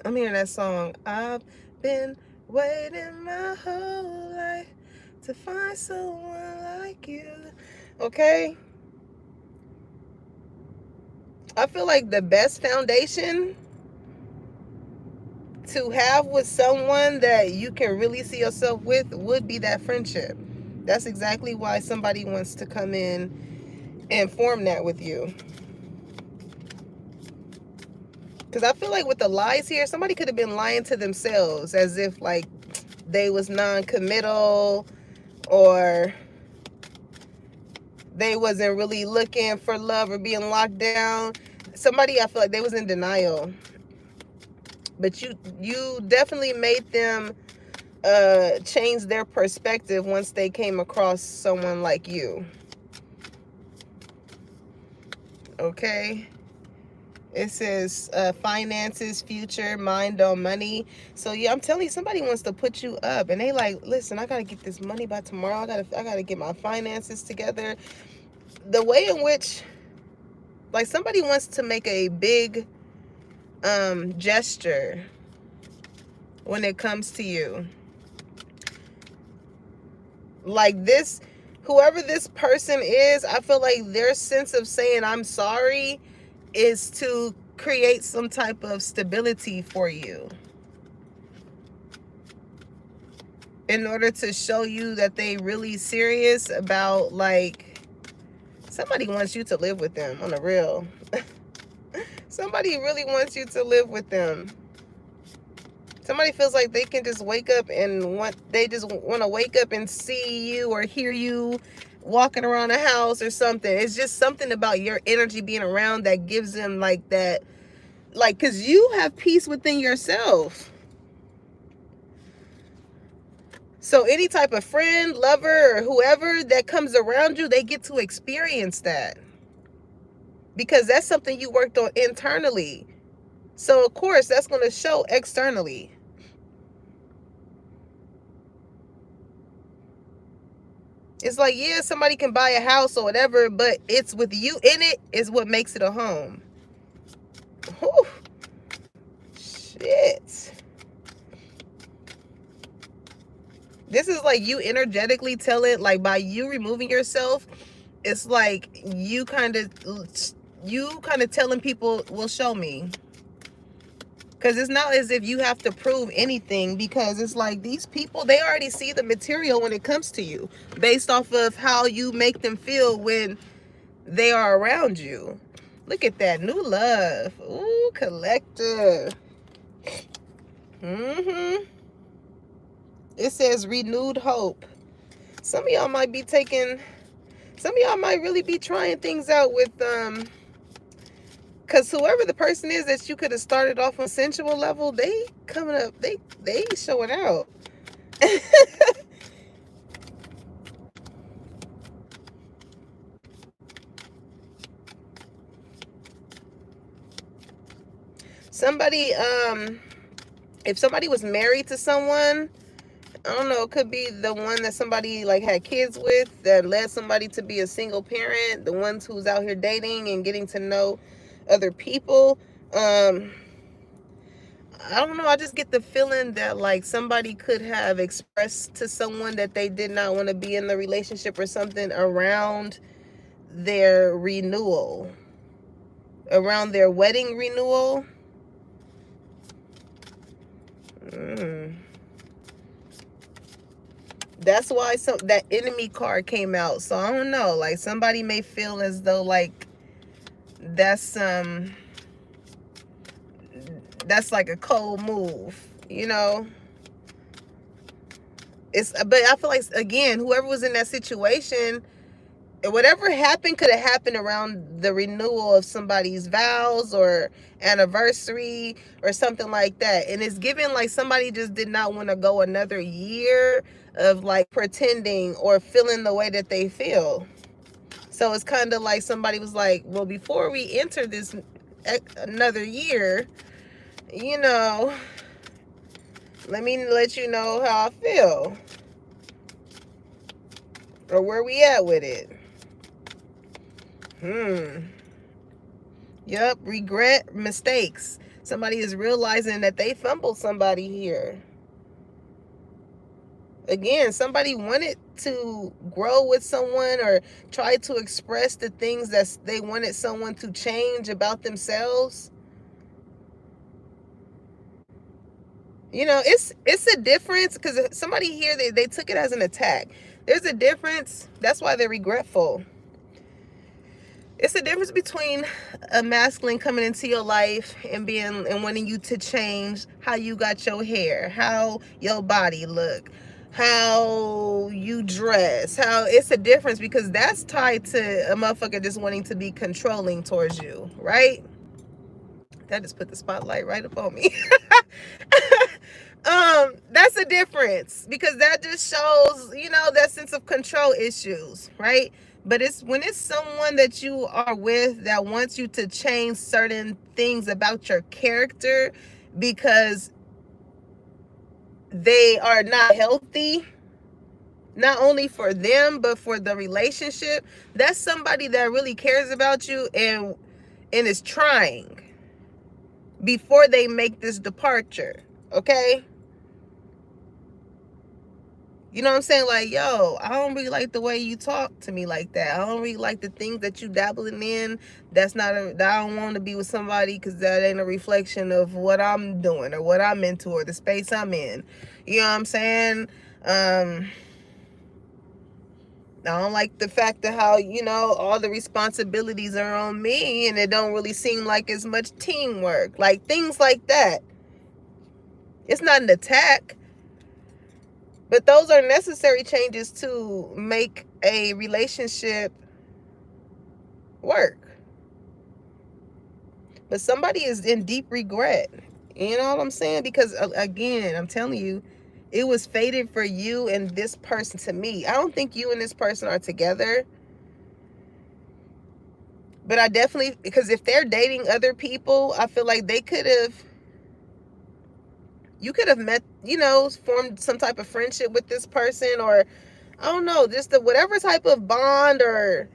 I'm hearing that song. I've been waiting my whole life to find someone like you. Okay? I feel like the best foundation to have with someone that you can really see yourself with would be that friendship. That's exactly why somebody wants to come in and form that with you. Because I feel like with the lies here, somebody could have been lying to themselves as if like they was non-committal, or they wasn't really looking for love or being locked down. Somebody, I feel like they was in denial. But you definitely made them change their perspective once they came across someone like you. Okay. It says finances, future, mind on money. So yeah, I'm telling you, somebody wants to put you up, and they like, listen, I gotta get this money by tomorrow. I gotta get my finances together. The way in which, like, somebody wants to make a big gesture when it comes to you. Like this, whoever this person is, I feel like their sense of saying I'm sorry is to create some type of stability for you, in order to show you that they really serious about, like, somebody wants you to live with them on the real. Somebody really wants you to live with them. Somebody feels like they can just wake up and they just want to wake up and see you or hear you walking around the house or something. It's just something about your energy being around that gives them like that, like, because you have peace within yourself. So any type of friend, lover, or whoever that comes around you, they get to experience that, because that's something you worked on internally. So of course that's going to show externally. It's like, yeah, somebody can buy a house or whatever, but it's with you in it is what makes it a home. Whew. Shit. This is like you energetically tell it, like, by you removing yourself, it's like you kind of telling people, well, show me. Because it's not as if you have to prove anything, because it's like these people, they already see the material when it comes to you, based off of how you make them feel when they are around you. Look at that. New love. Ooh, collector. It says renewed hope. Some of y'all might be really be trying things out with because whoever the person is that you could have started off on sensual level, they coming up, they showing out. Somebody, if somebody was married to someone, I don't know, it could be the one that somebody like had kids with that led somebody to be a single parent, the ones who's out here dating and getting to know other people. I don't know, I just get the feeling that like somebody could have expressed to someone that they did not want to be in the relationship or something around their renewal, around their wedding renewal. That's why that enemy card came out. So I don't know, like somebody may feel as though like that's like a cold move, you know. But I feel like, again, whoever was in that situation, whatever happened could have happened around the renewal of somebody's vows or anniversary or something like that. And it's given like somebody just did not want to go another year of like pretending or feeling the way that they feel. So it's kind of like somebody was like, well, before we enter this another year, you know, let me let you know how I feel, or where we at with it. Yep, regret, mistakes. Somebody is realizing that they fumbled somebody here. Again, somebody wanted to grow with someone or try to express the things that they wanted someone to change about themselves. You know, it's a difference, because somebody here, they took it as an attack. There's a difference. That's why they're regretful. It's a difference between a masculine coming into your life and being and wanting you to change how you got your hair, how your body look, how you dress. How it's a difference, because that's tied to a motherfucker just wanting to be controlling towards you, right? That just put the spotlight right up on me. That's a difference, because that just shows, that sense of control issues, right? But it's when it's someone that you are with that wants you to change certain things about your character because they are not healthy, not only for them but for the relationship. That's somebody that really cares about you and is trying before they make this departure. Okay, you know what I'm saying? Like, yo, I don't really like the way you talk to me like that. I don't really like the things that you dabbling in. That I don't want to be with somebody because that ain't a reflection of what I'm doing or what I'm into or the space I'm in. You know what I'm saying? I don't like the fact that how, all the responsibilities are on me and it don't really seem like as much teamwork. Like, things like that. It's not an attack. But those are necessary changes to make a relationship work. But somebody is in deep regret. You know what I'm saying? Because, again, I'm telling you, it was fated for you and this person to meet. I don't think you and this person are together. But I definitely, because if they're dating other people, I feel like you could have met, formed some type of friendship with this person, or I don't know, just whatever type of bond or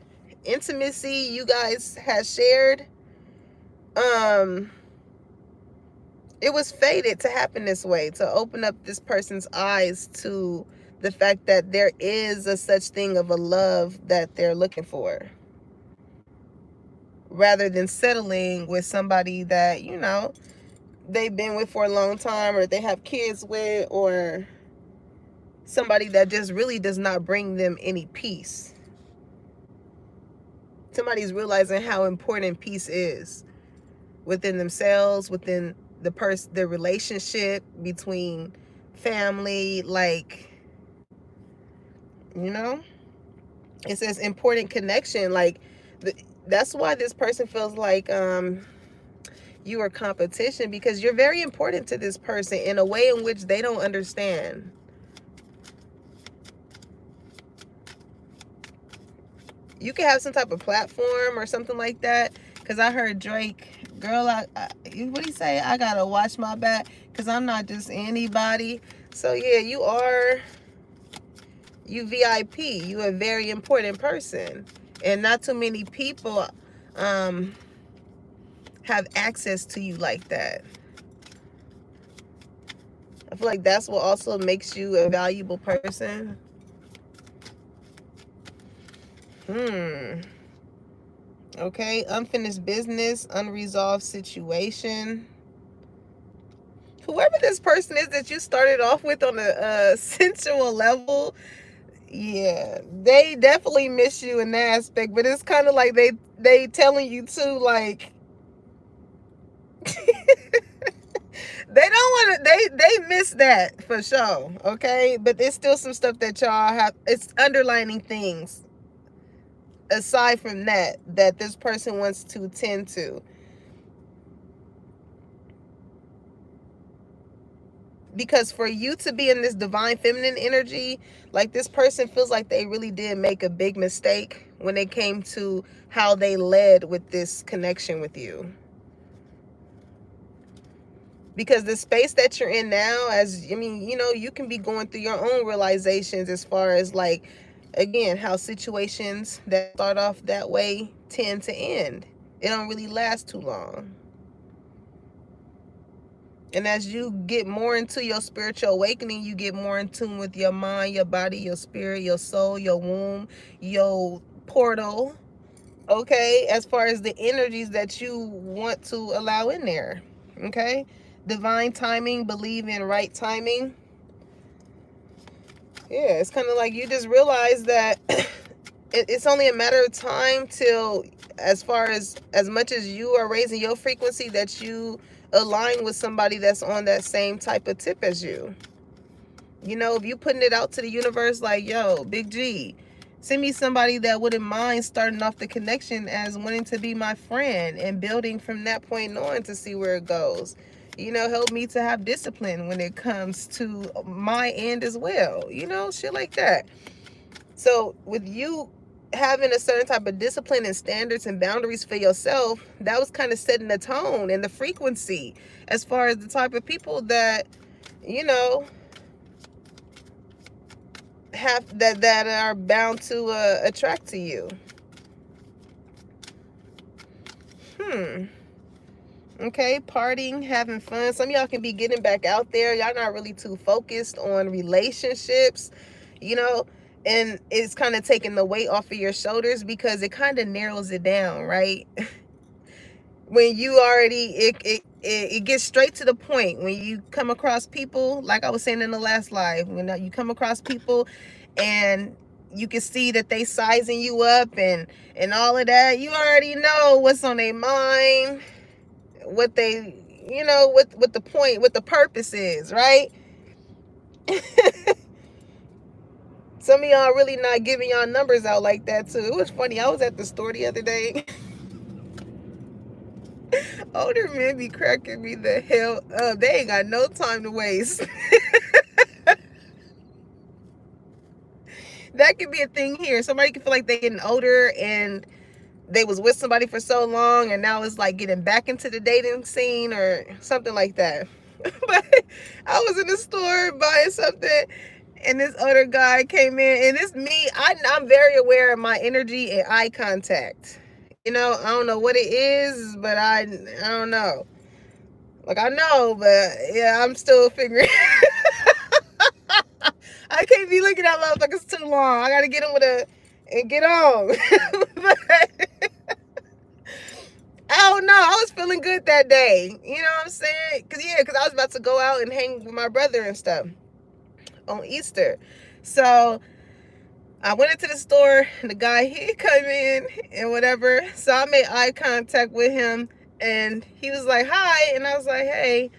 intimacy you guys had shared. It was fated to happen this way, to open up this person's eyes to the fact that there is a such thing of a love that they're looking for, rather than settling with somebody that, they've been with for a long time, or they have kids with, or somebody that just really does not bring them any peace. Somebody's realizing how important peace is within themselves, within the relationship, between family, like, it says important connection. Like, that's why this person feels like you are competition, because you're very important to this person in a way in which they don't understand. You can have some type of platform or something like that, because I heard Drake, girl, what do you say? I gotta watch my back because I'm not just anybody. So yeah, you VIP, you a very important person, and not too many people have access to you like that. I feel like that's what also makes you a valuable person. Okay, unfinished business, unresolved situation. Whoever this person is that you started off with on a sensual level, yeah, they definitely miss you in that aspect. But it's kind of like they telling you too, like, they don't want to. They miss that for sure. Okay, but there's still some stuff that y'all have. It's underlining things aside from that this person wants to tend to. Because for you to be in this divine feminine energy, like, this person feels like they really did make a big mistake when it came to how they led with this connection with you. Because the space that you're in now, you can be going through your own realizations as far as, like, again, how situations that start off that way tend to end. It don't really last too long. And as you get more into your spiritual awakening, you get more in tune with your mind, your body, your spirit, your soul, your womb, your portal. Okay, as far as the energies that you want to allow in there. Okay, divine timing, believe in right timing. Yeah, it's kind of like you just realize that it's only a matter of time till as far as much as you are raising your frequency, that you align with somebody that's on that same type of tip as you. You know, if you putting it out to the universe like, yo, Big G, send me somebody that wouldn't mind starting off the connection as wanting to be my friend and building from that point on to see where it goes. You know, help me to have discipline when it comes to my end as well. You know, shit like that. So with you having a certain type of discipline and standards and boundaries for yourself, that was kind of setting the tone and the frequency as far as the type of people that, you know, have that are bound to attract to you. Okay, partying, having fun. Some of y'all can be getting back out there. Y'all not really too focused on relationships, you know, and it's kind of taking the weight off of your shoulders because it kind of narrows it down, right? When you already, it gets straight to the point. When you come across people, like I was saying in the last live, when you come across people and you can see that they sizing you up and all of that, you already know what's on their mind, what they, you know, what the point, what the purpose is, right? Some of y'all really not giving y'all numbers out like that too. It was funny. I was at the store the other day. Older men be cracking me the hell up. They ain't got no time to waste. That could be a thing here. Somebody can feel like they're getting older and they was with somebody for so long and now it's like getting back into the dating scene or something like that. But I was in the store buying something and this other guy came in, and it's me. I'm very aware of my energy and eye contact. You know, I don't know what it is, but I don't know. Like I know, but yeah, I'm still figuring. I can't be looking at motherfuckers too long. I gotta get them and get on. But I don't know. I was feeling good that day. You know what I'm saying? Cause I was about to go out and hang with my brother and stuff on Easter. So I went into the store and the guy, he come in and whatever. So I made eye contact with him and he was like, hi. And I was like, hey.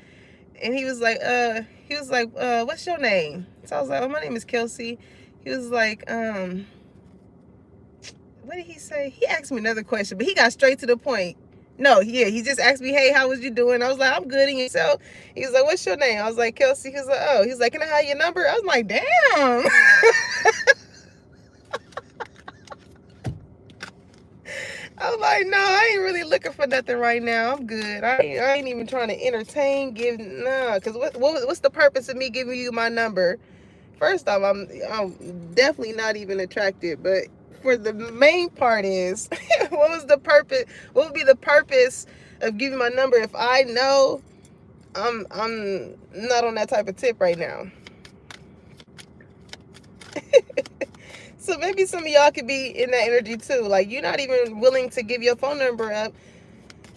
And he was like, what's your name? So I was like, oh, my name is Kelsey. He was like, what did he say? He asked me another question, but he got straight to the point. No, yeah, he just asked me, hey, how was you doing? I was like, I'm good. And yourself? He was like, what's your name? I was like, Kelsey. He was like, oh. He was like, can I have your number? I was like, damn. I was like, no, I ain't really looking for nothing right now. I'm good. I ain't even trying to entertain, because what's the purpose of me giving you my number? First off, I'm definitely not even attracted, but for the main part is, what was the purpose? What would be the purpose of giving my number if I know I'm not on that type of tip right now? So maybe some of y'all could be in that energy too. Like you're not even willing to give your phone number up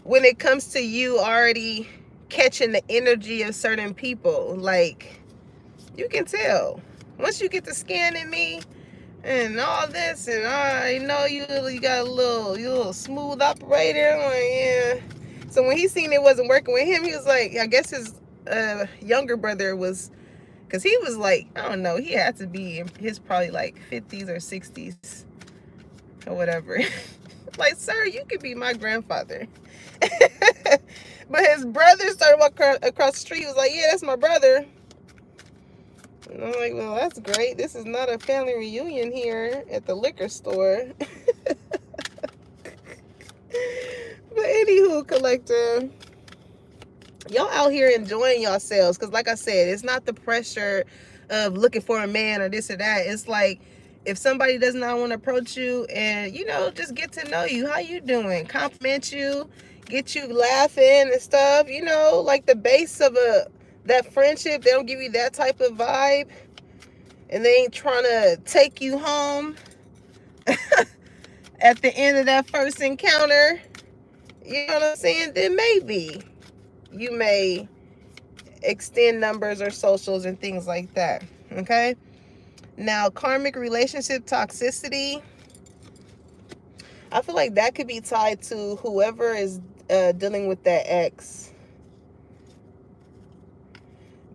when it comes to you already catching the energy of certain people. Like you can tell once you get to scanning me and all this, and I know you got a little smooth operator. I'm like, yeah. So when he seen it wasn't working with him, he was like, I guess his younger brother was. Because he was like, I don't know, he had to be in his probably like 50s or 60s or whatever. Like, sir, you could be my grandfather. But his brother started walking across the street. He was like, yeah, that's my brother. And I'm like, well, that's great. This is not a family reunion here at the liquor store. But anywho, collective, y'all out here enjoying yourselves, because like I said, it's not the pressure of looking for a man or this or that. It's like if somebody does not want to approach you and, you know, just get to know you, how you doing, compliment you, get you laughing and stuff, you know, like the base of that friendship. They don't give you that type of vibe and they ain't trying to take you home at the end of that first encounter, you know what I'm saying? Then maybe you may extend numbers or socials and things like that. Okay. Now, karmic relationship toxicity. I feel like that could be tied to whoever is dealing with that ex.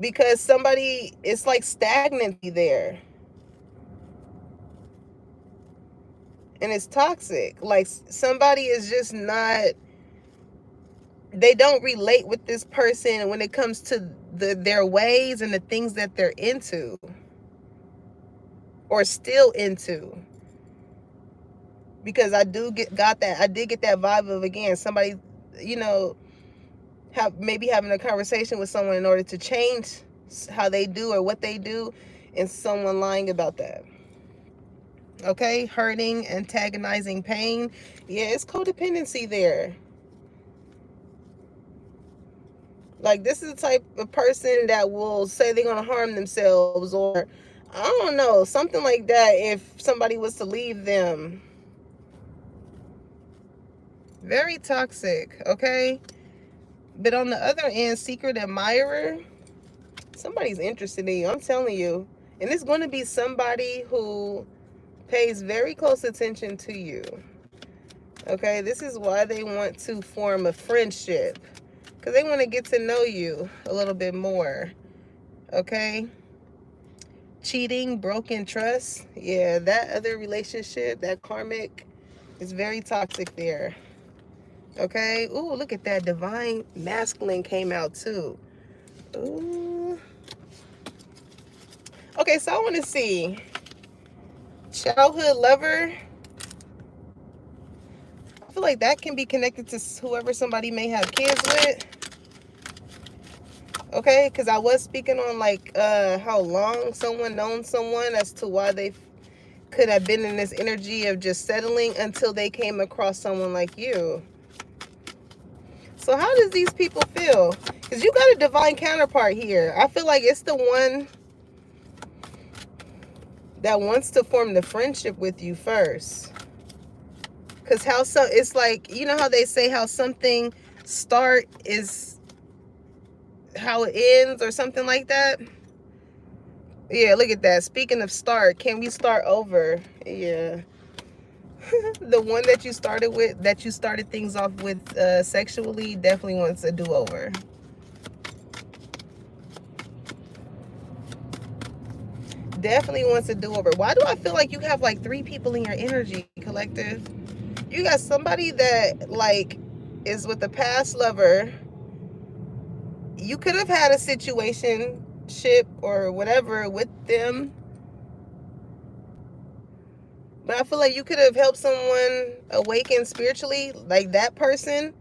Because somebody, it's like stagnancy there. And it's toxic. Like somebody is just not, they don't relate with this person when it comes to their ways and the things that they're into or still into. Because I did get that vibe of, again, somebody, you know, maybe having a conversation with someone in order to change how they do or what they do, and someone lying about that. Okay, hurting, antagonizing pain. Yeah, it's codependency there. Like, this is the type of person that will say they're going to harm themselves, or I don't know, something like that, if somebody was to leave them. Very toxic, okay? But on the other end, secret admirer, somebody's interested in you, I'm telling you. And it's going to be somebody who pays very close attention to you. Okay, this is why they want to form a friendship, because they want to get to know you a little bit more. Okay, cheating, broken trust, yeah, that other relationship, that karmic, is very toxic there. Okay, ooh, look at that, divine masculine came out too. Ooh. Okay, so I want to see childhood lover. I feel like that can be connected to whoever somebody may have kids with. Okay, because I was speaking on like how long someone known someone, as to why they could have been in this energy of just settling until they came across someone like you. So how does these people feel? Because you got a divine counterpart here. I feel like it's the one that wants to form the friendship with you first. Because it's like, you know how they say how something start is how it ends, or something like that. Yeah, look at that. Speaking of start, can we start over? Yeah. The one that you started with, that you started things off with sexually, definitely wants a do-over. Definitely wants a do-over. Why do I feel like you have like 3 people in your energy, collective? You got somebody that like is with a past lover. You could have had a situationship or whatever with them, but I feel like you could have helped someone awaken spiritually, like that person.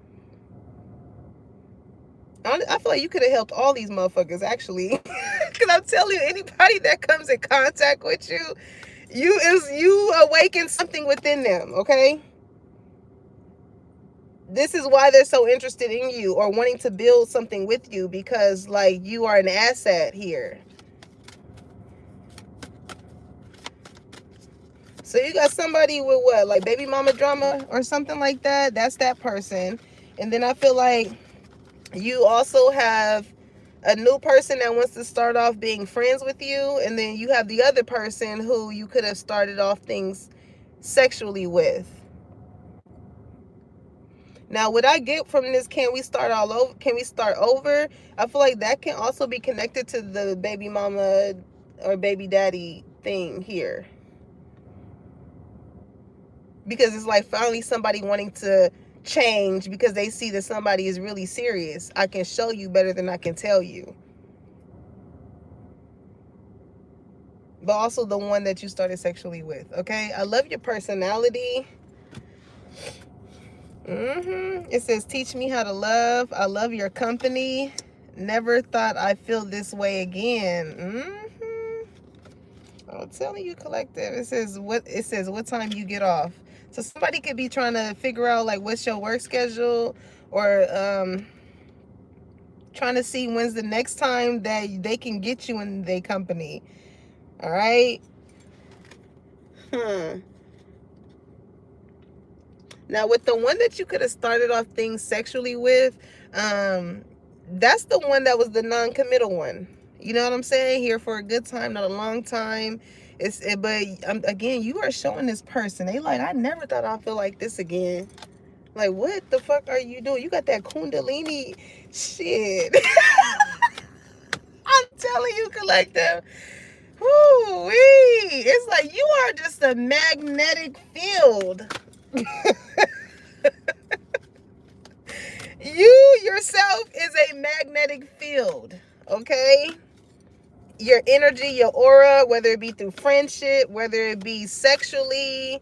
I feel like you could have helped all these motherfuckers, actually. Because I'm telling you, anybody that comes in contact with you, you awaken something within them, okay? This is why they're so interested in you, or wanting to build something with you, because like you are an asset here. So you got somebody with what, like baby mama drama or something like that. That's that person. And then I feel like you also have a new person that wants to start off being friends with you, and then you have the other person who you could have started off things sexually with. Now, what I get from this, can we start all over? Can we start over? I feel like that can also be connected to the baby mama or baby daddy thing here. Because it's like finally somebody wanting to change because they see that somebody is really serious. I can show you better than I can tell you. But also the one that you started sexually with, okay? I love your personality. It says, teach me how to love. I love your company. Never thought I'd feel this way again. I'm telling you, collective. It says what time you get off. So somebody could be trying to figure out like what's your work schedule, or trying to see when's the next time that they can get you in their company. All right. Now with the one that you could have started off things sexually with, that's the one that was the non-committal one. You know what I'm saying? Here for a good time, not a long time. But again, you are showing this person. They like, I never thought I'd feel like this again. Like, what the fuck are you doing? You got that Kundalini shit. I'm telling you, collective. Woo-wee. It's like you are just a magnetic field. You yourself is a magnetic field, okay? Your energy, your aura, whether it be through friendship, whether it be sexually,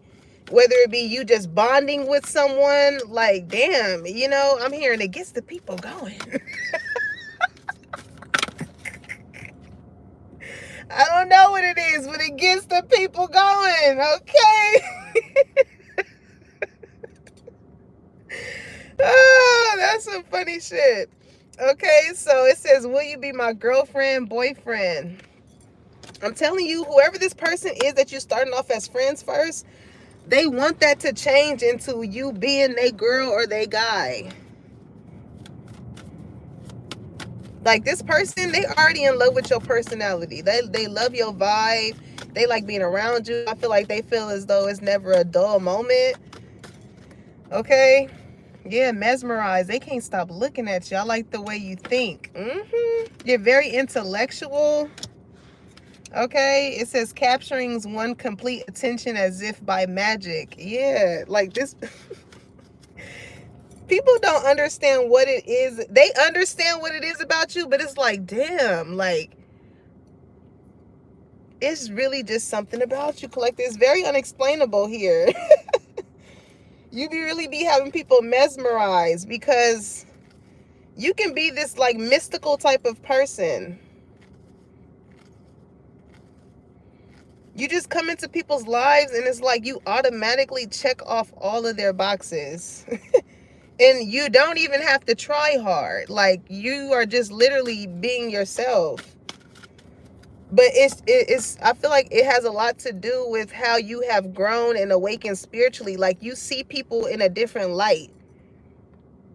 whether it be you just bonding with someone, like, damn, you know, I'm hearing it gets the people going. I don't know what it is, but it gets the people going, okay? Oh, that's some funny shit. Okay, so it says, will you be my girlfriend, boyfriend? I'm telling you, whoever this person is that you're starting off as friends first, they want that to change into you being they girl or they guy. Like, this person, they already in love with your personality. They love your vibe. They like being around you. I feel like they feel as though it's never a dull moment. Okay? Yeah, mesmerized. They can't stop looking at you. I like the way you think. You're very intellectual. Okay, it says capturing one complete attention as if by magic. Yeah, like this. People don't understand what it is. They understand what it is about you, but it's like, damn, like, it's really just something about you, collector. It's very unexplainable here. You really be having people mesmerized because you can be this like mystical type of person. You just come into people's lives and it's like you automatically check off all of their boxes. And you don't even have to try hard. Like, you are just literally being yourself. But it's I feel like it has a lot to do with how you have grown and awakened spiritually. Like, you see people in a different light,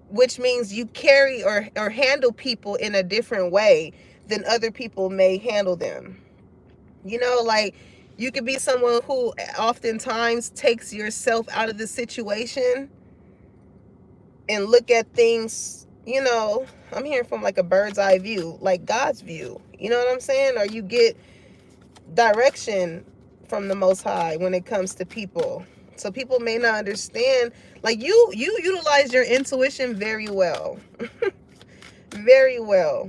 which means you carry or handle people in a different way than other people may handle them. You know, like, you could be someone who oftentimes takes yourself out of the situation and look at things, you know, I'm hearing from like a bird's eye view, like God's view. You know what I'm saying? Or you get direction from the Most High when it comes to people. So people may not understand. Like, you utilize your intuition very well. Very well.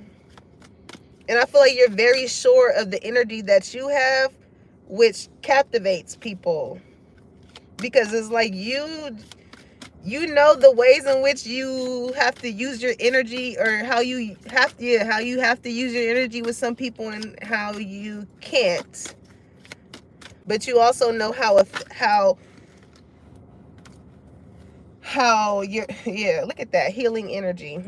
And I feel like you're very sure of the energy that you have, which captivates people. Because it's like you know the ways in which you have to use your energy, or how you have to use your energy with some people and how you can't. But you also know how you're, yeah, look at that healing energy.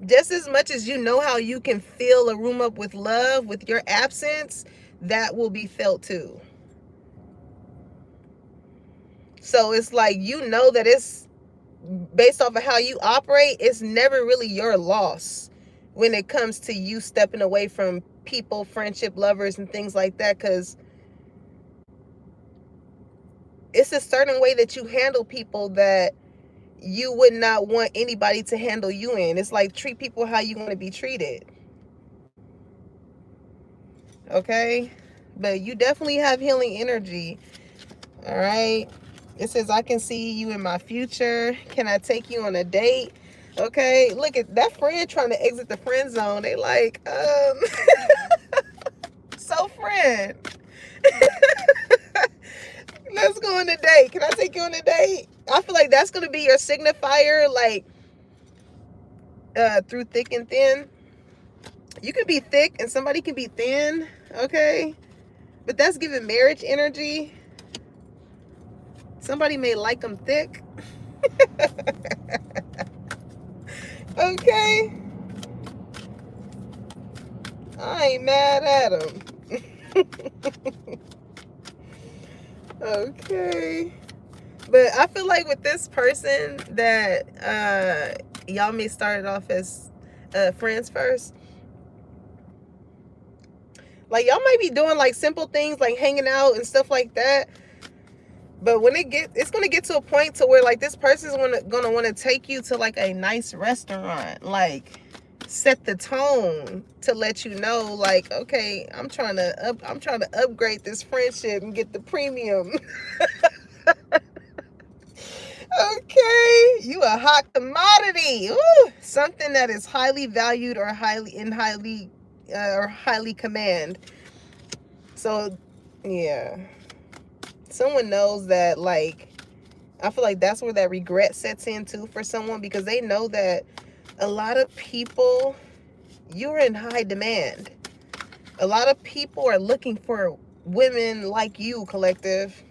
Just as much as you know how you can fill a room up with love with your absence, that will be felt too. So it's like, you know that it's based off of how you operate. It's never really your loss when it comes to you stepping away from people, friendship, lovers, and things like that, because it's a certain way that you handle people that you would not want anybody to handle you in. It's like, treat people how you want to be treated. Okay? But you definitely have healing energy. All right? It says, I can see you in my future. Can I take you on a date? Okay, look at that friend trying to exit the friend zone. They like, so friend. Let's go on a date. Can I take you on a date? I feel like that's going to be your signifier, like, through thick and thin. You can be thick and somebody can be thin, okay? But that's giving marriage energy. Somebody may like them thick. Okay? I ain't mad at them. Okay. But I feel like with this person that y'all may start off as friends first, Like, y'all might be doing like simple things like hanging out and stuff like that. But when it's gonna get to a point to where like this person's gonna want to take you to like a nice restaurant, like set the tone to let you know, like, okay, I'm trying to upgrade this friendship and get the premium. Okay, you a hot commodity. Ooh, something that is highly valued or highly command. So, yeah, someone knows that. Like, I feel like that's where that regret sets in too for someone, because they know that a lot of people, you're in high demand. A lot of people are looking for women like you, collective.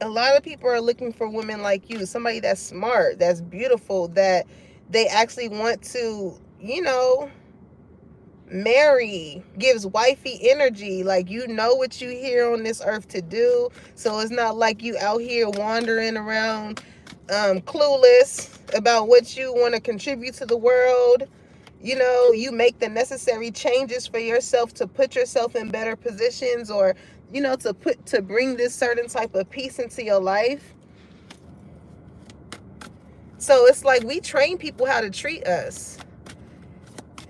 A lot of people are looking for women like you, somebody that's smart, that's beautiful, that they actually want to, you know, marry, gives wifey energy. Like, you know what you here on this earth to do. So it's not like you out here wandering around clueless about what you want to contribute to the world. You know, you make the necessary changes for yourself to put yourself in better positions, or, you know, to bring this certain type of peace into your life. So it's like we train people how to treat us.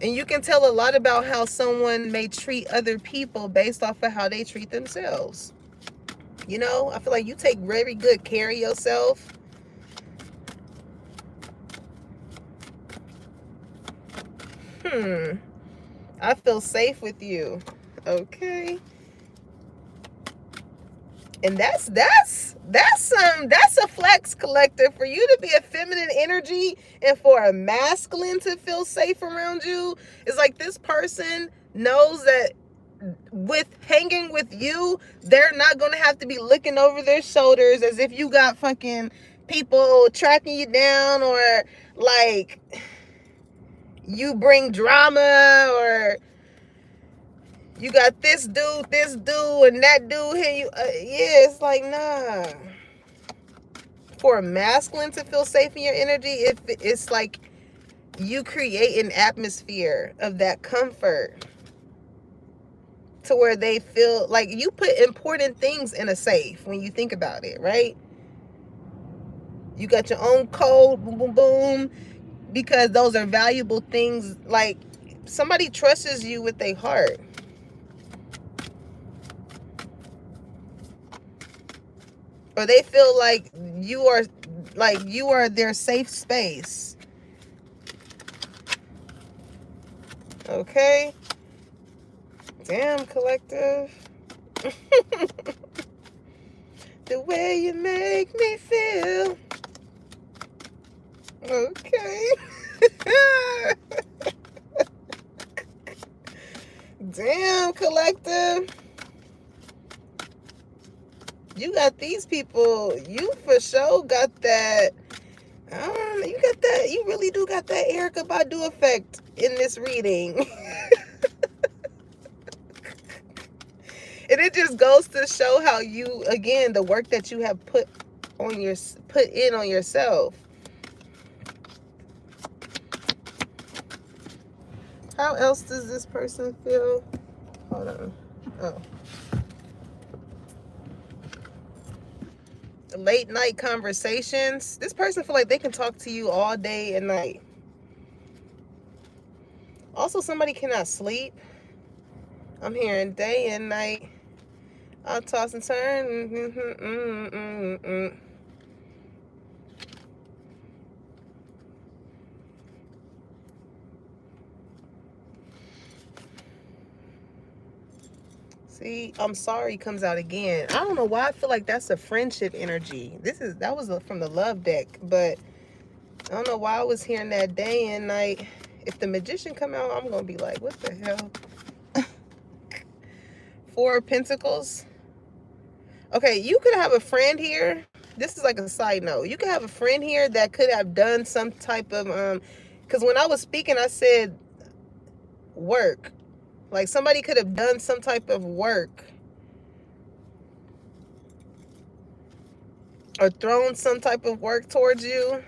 And you can tell a lot about how someone may treat other people based off of how they treat themselves. You know, I feel like you take very good care of yourself. I feel safe with you. Okay. And that's a flex, collective, for you to be a feminine energy and for a masculine to feel safe around you. It's like this person knows that with hanging with you, they're not going to have to be looking over their shoulders as if you got fucking people tracking you down, or like you bring drama, or you got this dude, and that dude here. Yeah, it's like, nah. For a masculine to feel safe in your energy, it's like you create an atmosphere of that comfort to where they feel like you put important things in a safe when you think about it, right? You got your own code, boom, boom, boom, because those are valuable things. Like, somebody trusts you with their heart. Or they feel like you are their safe space. Okay? Damn, collective. The way you make me feel. Okay. Damn, collective. You got these people. You for sure got that. You really do got that Erykah Badu effect in this reading. And it just goes to show how you, again, the work that you have put in on yourself. How else does this person feel? Hold on. Oh. Late night conversations. This person feel like they can talk to you all day and night. Also, somebody cannot sleep. I'm hearing day and night. I'll toss and turn. See, I'm sorry comes out again. I don't know why I feel like that's a friendship energy. That was from the love deck, but I don't know why I was hearing that day and night. If the Magician come out, I'm gonna be like, what the hell? Four of Pentacles. Okay, you could have a friend here. This is like a side note. You could have a friend here that could have done some type of because when I was speaking, I said work. Like, somebody could have done some type of work or thrown some type of work towards you,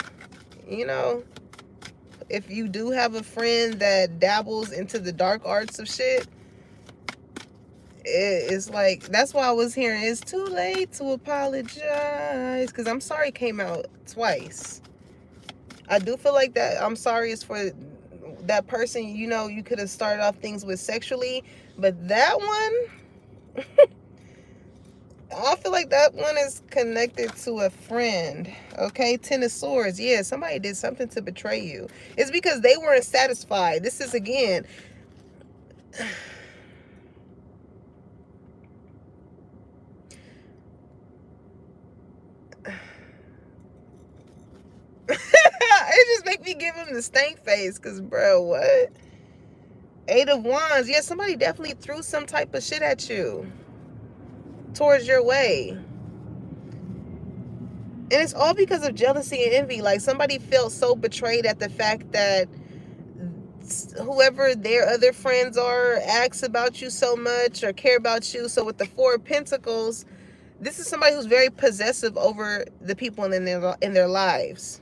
you know. if you do have a friend that dabbles into the dark arts of shit, it's like, that's why I was hearing it's too late to apologize, because I'm sorry came out twice. I do feel like that I'm sorry is for that person, you know, you could have started off things with sexually, but that one, I feel like that one is connected to a friend. Okay, Ten of Swords. Yeah, somebody did something to betray you. It's because they weren't satisfied. This is, again, it just make me give him the stank face, because, bro, what? Eight of Wands. Yeah, somebody definitely threw some type of shit at you, towards your way. And it's all because of jealousy and envy. Like, somebody felt so betrayed at the fact that whoever their other friends are asks about you so much or care about you. So with the Four of Pentacles, this is somebody who's very possessive over the people in their lives.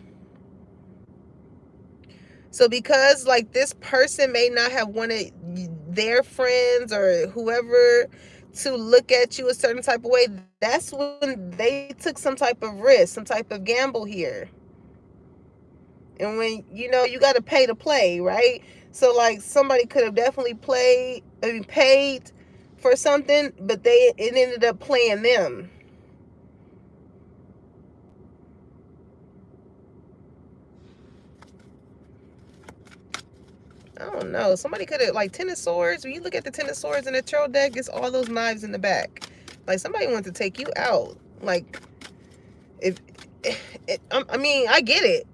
So because, like, this person may not have wanted their friends or whoever to look at you a certain type of way, that's when they took some type of risk, some type of gamble here. And when, you know, you got to pay to play, right? So, like, somebody could have definitely paid for something, but it ended up playing them. I don't know. Somebody could have, like, Ten of Swords. When you look at the Ten of Swords in the tarot deck, it's all those knives in the back. Like, somebody wants to take you out. Like, I mean, I get it.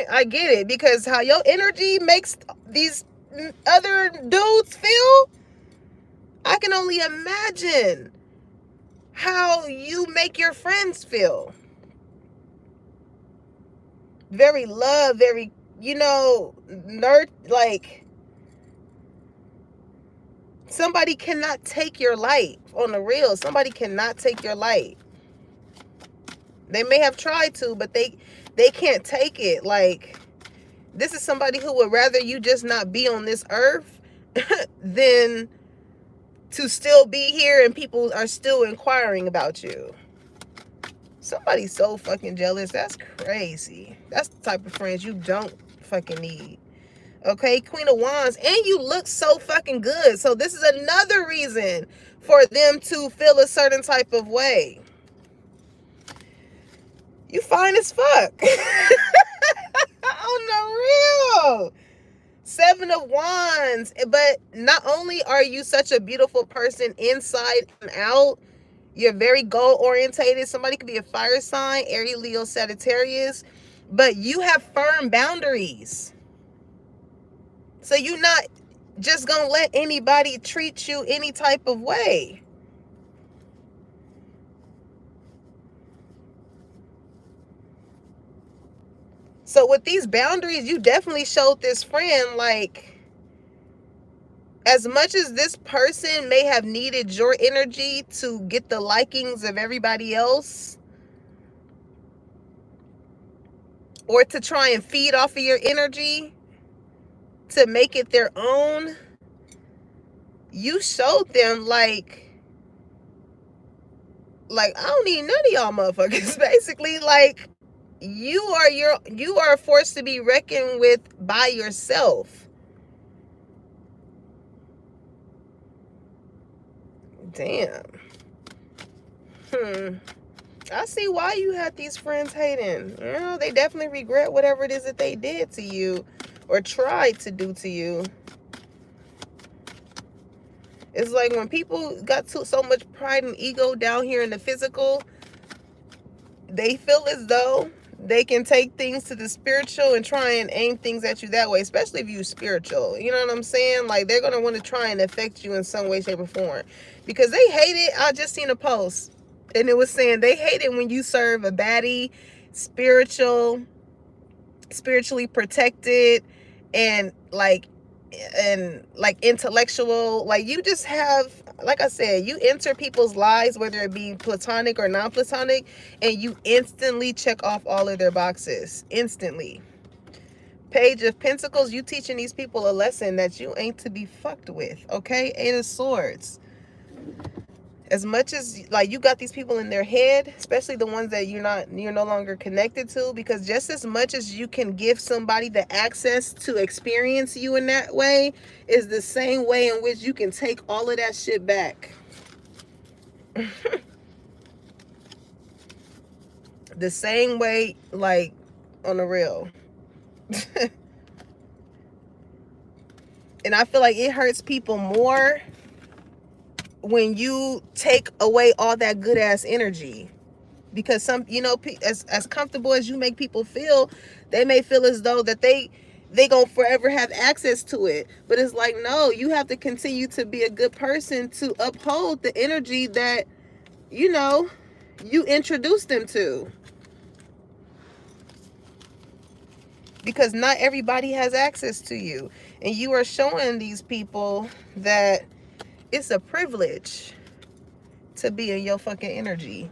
I get it, because how your energy makes these other dudes feel, I can only imagine how you make your friends feel. Very love, very, you know, like, somebody cannot take your light on the real. Somebody cannot take your light. They may have tried to, but they can't take it. Like, this is somebody who would rather you just not be on this earth than to still be here and people are still inquiring about you. Somebody's so fucking jealous. That's crazy. That's the type of friends you don't fucking need. Okay, Queen of Wands. And you look so fucking good. So this is another reason for them to feel a certain type of way. You fine as fuck. On the real. Seven of Wands. But not only are you such a beautiful person inside and out, you're very goal orientated. Somebody could be a fire sign, Aries, Leo, Sagittarius, but you have firm boundaries. So you're not just gonna let anybody treat you any type of way. So with these boundaries, you definitely showed this friend, like, as much as this person may have needed your energy to get the likings of everybody else, or to try and feed off of your energy to make it their own, you showed them, like, I don't need none of y'all motherfuckers. Basically, like, you are a force to be reckoned with by yourself. Damn. I see why you had these friends hating. You know, they definitely regret whatever it is that they did to you or tried to do to you. It's like when people got so much pride and ego down here in the physical, they feel as though they can take things to the spiritual and try and aim things at you that way, especially if you're spiritual. You know what I'm saying? Like, they're going to want to try and affect you in some way, shape, or form. Because they hate it. I just seen a post, and it was saying they hate it when you serve a baddie, spiritually protected, and like intellectual. Like, you just have, like I said, you enter people's lives, whether it be platonic or non-platonic, and you instantly check off all of their boxes. Instantly. Page of Pentacles, you teaching these people a lesson that you ain't to be fucked with, okay? Eight of Swords. As much as like you got these people in their head, especially the ones that you're no longer connected to, because just as much as you can give somebody the access to experience you in that way is the same way in which you can take all of that shit back. The same way, like on the real. And I feel like it hurts people more when you take away all that good ass energy, because some, you know, as comfortable as you make people feel, they may feel as though that they gonna forever have access to it. But it's like, no, you have to continue to be a good person to uphold the energy that, you know, you introduced them to, because not everybody has access to you, and you are showing these people that it's a privilege to be in your fucking energy.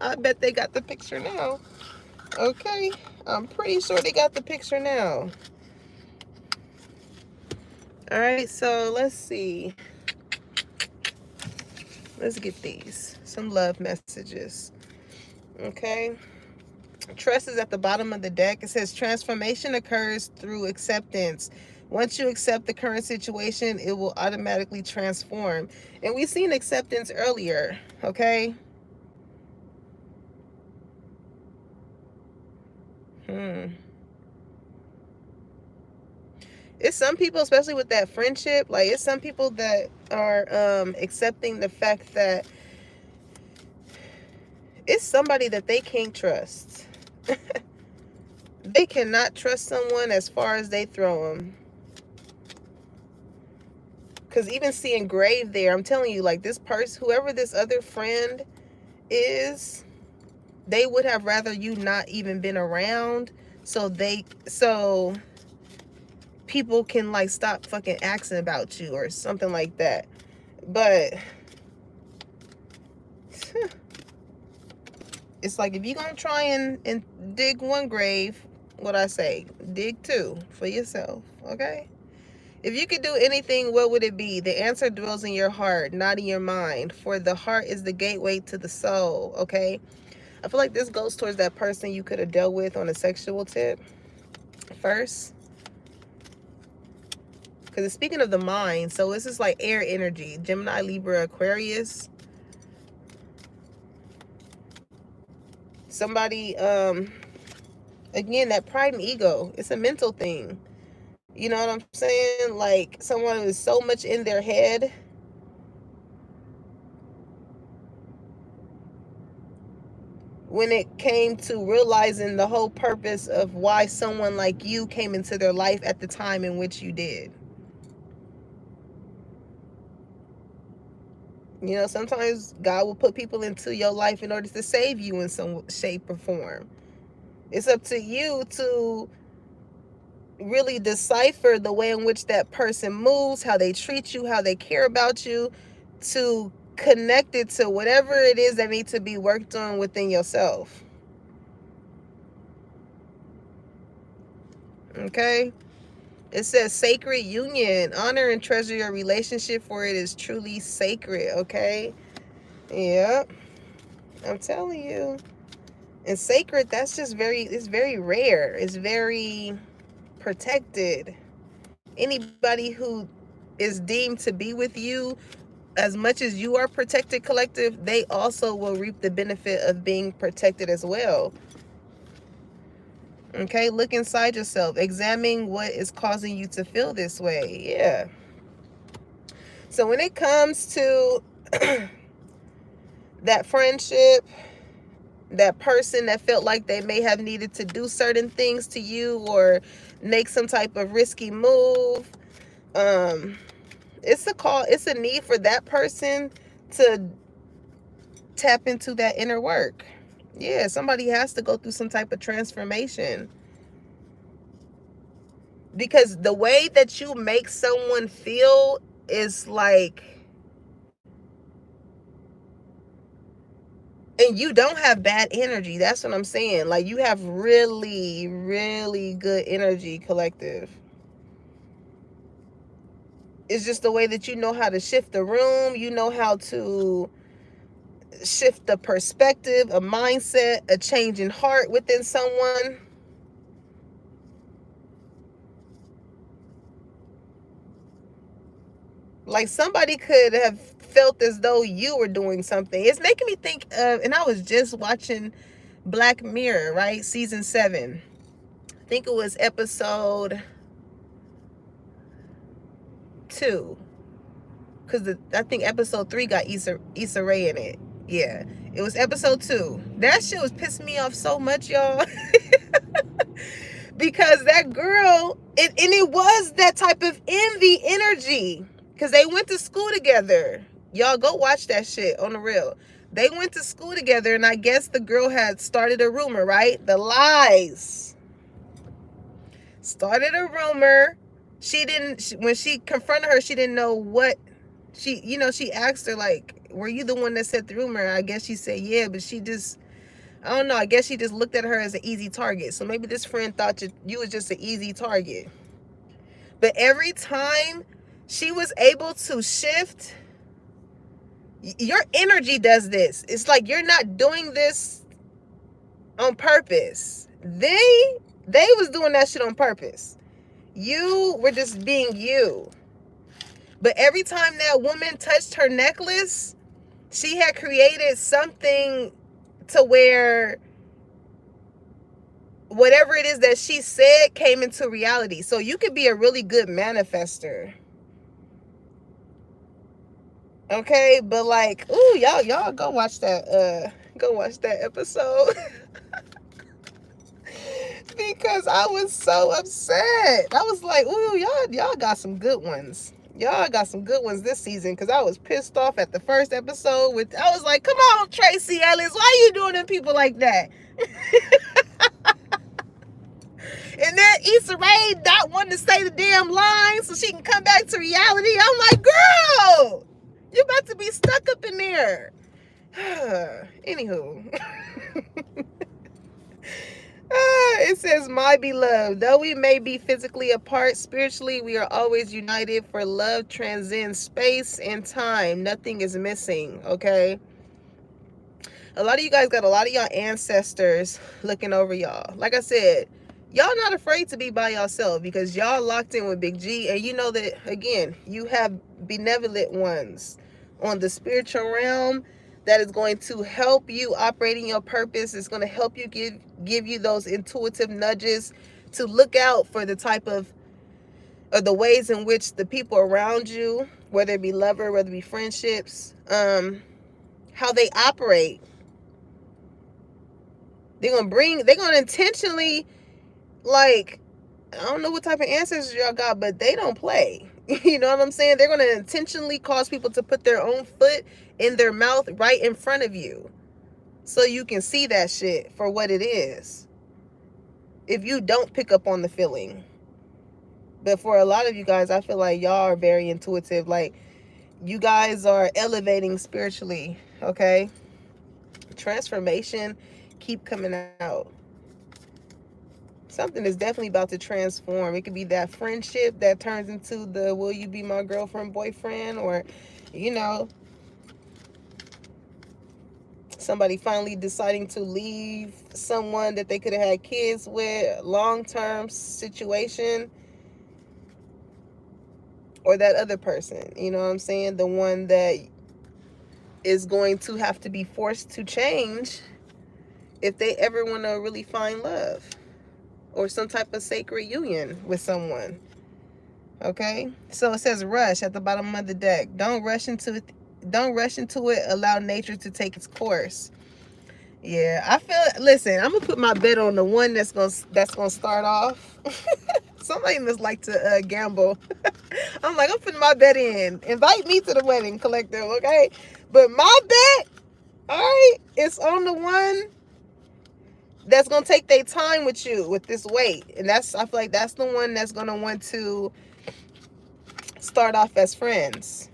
I bet they got the picture now. Okay, I'm pretty sure they got the picture now. All right, so let's see. Let's get these. Some love messages. Okay. Trust is at the bottom of the deck. It says transformation occurs through acceptance. Once you accept the current situation, it will automatically transform. And we've seen acceptance earlier, okay? It's some people, especially with that friendship, like it's some people that are accepting the fact that it's somebody that they can't trust. They cannot trust someone as far as they throw them. Because even seeing grave there, I'm telling you, like this person, whoever this other friend is, they would have rather you not even been around, so people can like stop fucking asking about you or something like that. But it's like, if you're gonna try and dig one grave, what I say, dig two for yourself, okay? If you could do anything, what would it be? The answer dwells in your heart, not in your mind, for the heart is the gateway to the soul, okay? I feel like this goes towards that person you could have dealt with on a sexual tip first. Because it's speaking of the mind, so this is like air energy. Gemini, Libra, Aquarius. Somebody, again, that pride and ego, it's a mental thing. You know what I'm saying? Like someone who is so much in their head. When it came to realizing the whole purpose of why someone like you came into their life at the time in which you did. You know, sometimes God will put people into your life in order to save you in some shape or form. It's up to you to really decipher the way in which that person moves, how they treat you, how they care about you, to connect it to whatever it is that needs to be worked on within yourself. Okay? It says sacred union. Honor and treasure your relationship, for it is truly sacred. Okay? Yep. I'm telling you. And sacred, that's just it's very rare. It's very protected. Anybody who is deemed to be with you, as much as you are protected, collective, they also will reap the benefit of being protected as well. Okay, look inside yourself. Examine what is causing you to feel this way. Yeah. So when it comes to that friendship, that person that felt like they may have needed to do certain things to you or make some type of risky move, it's a need for that person to tap into that inner work. Yeah, somebody has to go through some type of transformation. Because the way that you make someone feel is like, And you don't have bad energy. That's what I'm saying. Like, you have really, really good energy, collective. It's just the way that you know how to shift the room. You know how to shift the perspective, a mindset, a change in heart within someone. Like, somebody could have felt as though you were doing something. It's making me think of, and I was just watching Black Mirror, right? Season 7. I think it was episode 2. Because I think episode 3 got Issa Rae in it. Yeah, it was episode 2. That shit was pissing me off so much, y'all. Because that girl, and it was that type of envy energy. Because they went to school together. Y'all go watch that shit on the real. They went to school together, and I guess the girl had started a rumor, right? The lies. Started a rumor. She didn't, when she confronted her, she didn't know what, she asked her, like, were you the one that said the rumor? I guess she said, yeah, but she just, I don't know, I guess she just looked at her as an easy target. So maybe this friend thought you was just an easy target. But every time she was able to shift, your energy does this. It's like you're not doing this on purpose. They was doing that shit on purpose. You were just being you. But every time that woman touched her necklace, she had created something to where whatever it is that she said came into reality. So you could be a really good manifester. Okay, but like, ooh, y'all go watch that episode. Because I was so upset. I was like, ooh, y'all got some good ones. Y'all got some good ones this season, because I was pissed off at the first episode. I was like, come on, Tracy Ellis, why you doing to people like that? And then Issa Rae not wanting to say the damn line so she can come back to reality. I'm like, girl, you about to be stuck up in there. Anywho. It says, my beloved, though we may be physically apart, spiritually we are always united, for love transcends space and time. Nothing is missing, okay? A lot of you guys got a lot of y'all ancestors looking over y'all. Like I said, y'all not afraid to be by yourself, because y'all locked in with Big G, and you know that, again, you have benevolent ones on the spiritual realm that is going to help you operate in your purpose. It's going to help you give you those intuitive nudges to look out for the type of, or the ways in which the people around you, whether it be lover, whether it be friendships, how they operate. They're gonna intentionally, like, I don't know what type of ancestors y'all got, but they don't play. You know what I'm saying? They're gonna intentionally cause people to put their own foot in their mouth right in front of you, so you can see that shit for what it is, if you don't pick up on the feeling. But for a lot of you guys, I feel like y'all are very intuitive. Like, you guys are elevating spiritually, okay? Transformation keep coming out. Something is definitely about to transform. It could be that friendship that turns into the will you be my girlfriend, boyfriend, or, you know, somebody finally deciding to leave someone that they could have had kids with, long-term situation, or that other person, you know what I'm saying? The one that is going to have to be forced to change if they ever want to really find love or some type of sacred union with someone. Okay, so it says rush at the bottom of the deck. Don't rush into it. Allow nature to take its course. Yeah, I feel, listen, I'm gonna put my bet on the one that's gonna start off. Somebody must like to gamble. I'm like, I'm putting my bet in. Invite me to the wedding, collective, okay? But my bet, all right, it's on the one that's gonna take their time with you with this weight. And I feel like that's the one that's gonna want to start off as friends.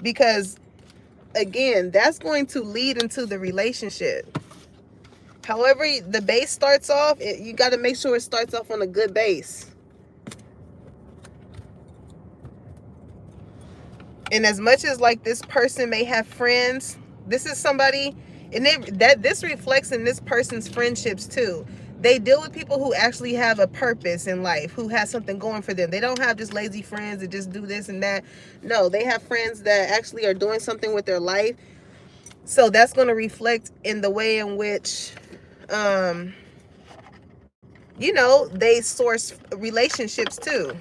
Because again, that's going to lead into the relationship. However the base starts off, you got to make sure it starts off on a good base. And as much as like this person may have friends, this is somebody, and this reflects in this person's friendships too. They deal with people who actually have a purpose in life, who has something going for them. They don't have just lazy friends that just do this and that. No, they have friends that actually are doing something with their life. So that's going to reflect in the way in which, you know, they source relationships too.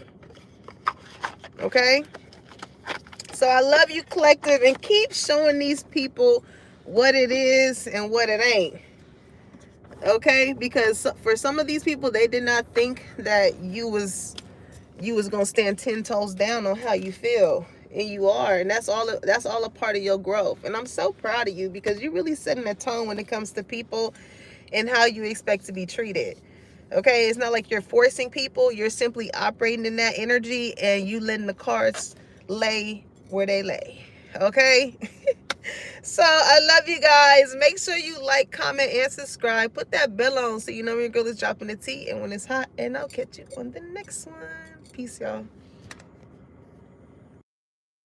Okay? So I love you, collective, and keep showing these people what it is and what it ain't. Okay? Because for some of these people, they did not think that you was gonna stand 10 toes down on how you feel, and you are, and that's all a part of your growth. And I'm so proud of you, because you're really setting a tone when it comes to people and how you expect to be treated. Okay? It's not like you're forcing people. You're simply operating in that energy, and you letting the cards lay where they lay. Okay? So I love you guys. Make sure you like, comment, and subscribe. Put that bell on so you know when your girl is dropping the tea and when it's hot. And I'll catch you on the next one. Peace, y'all.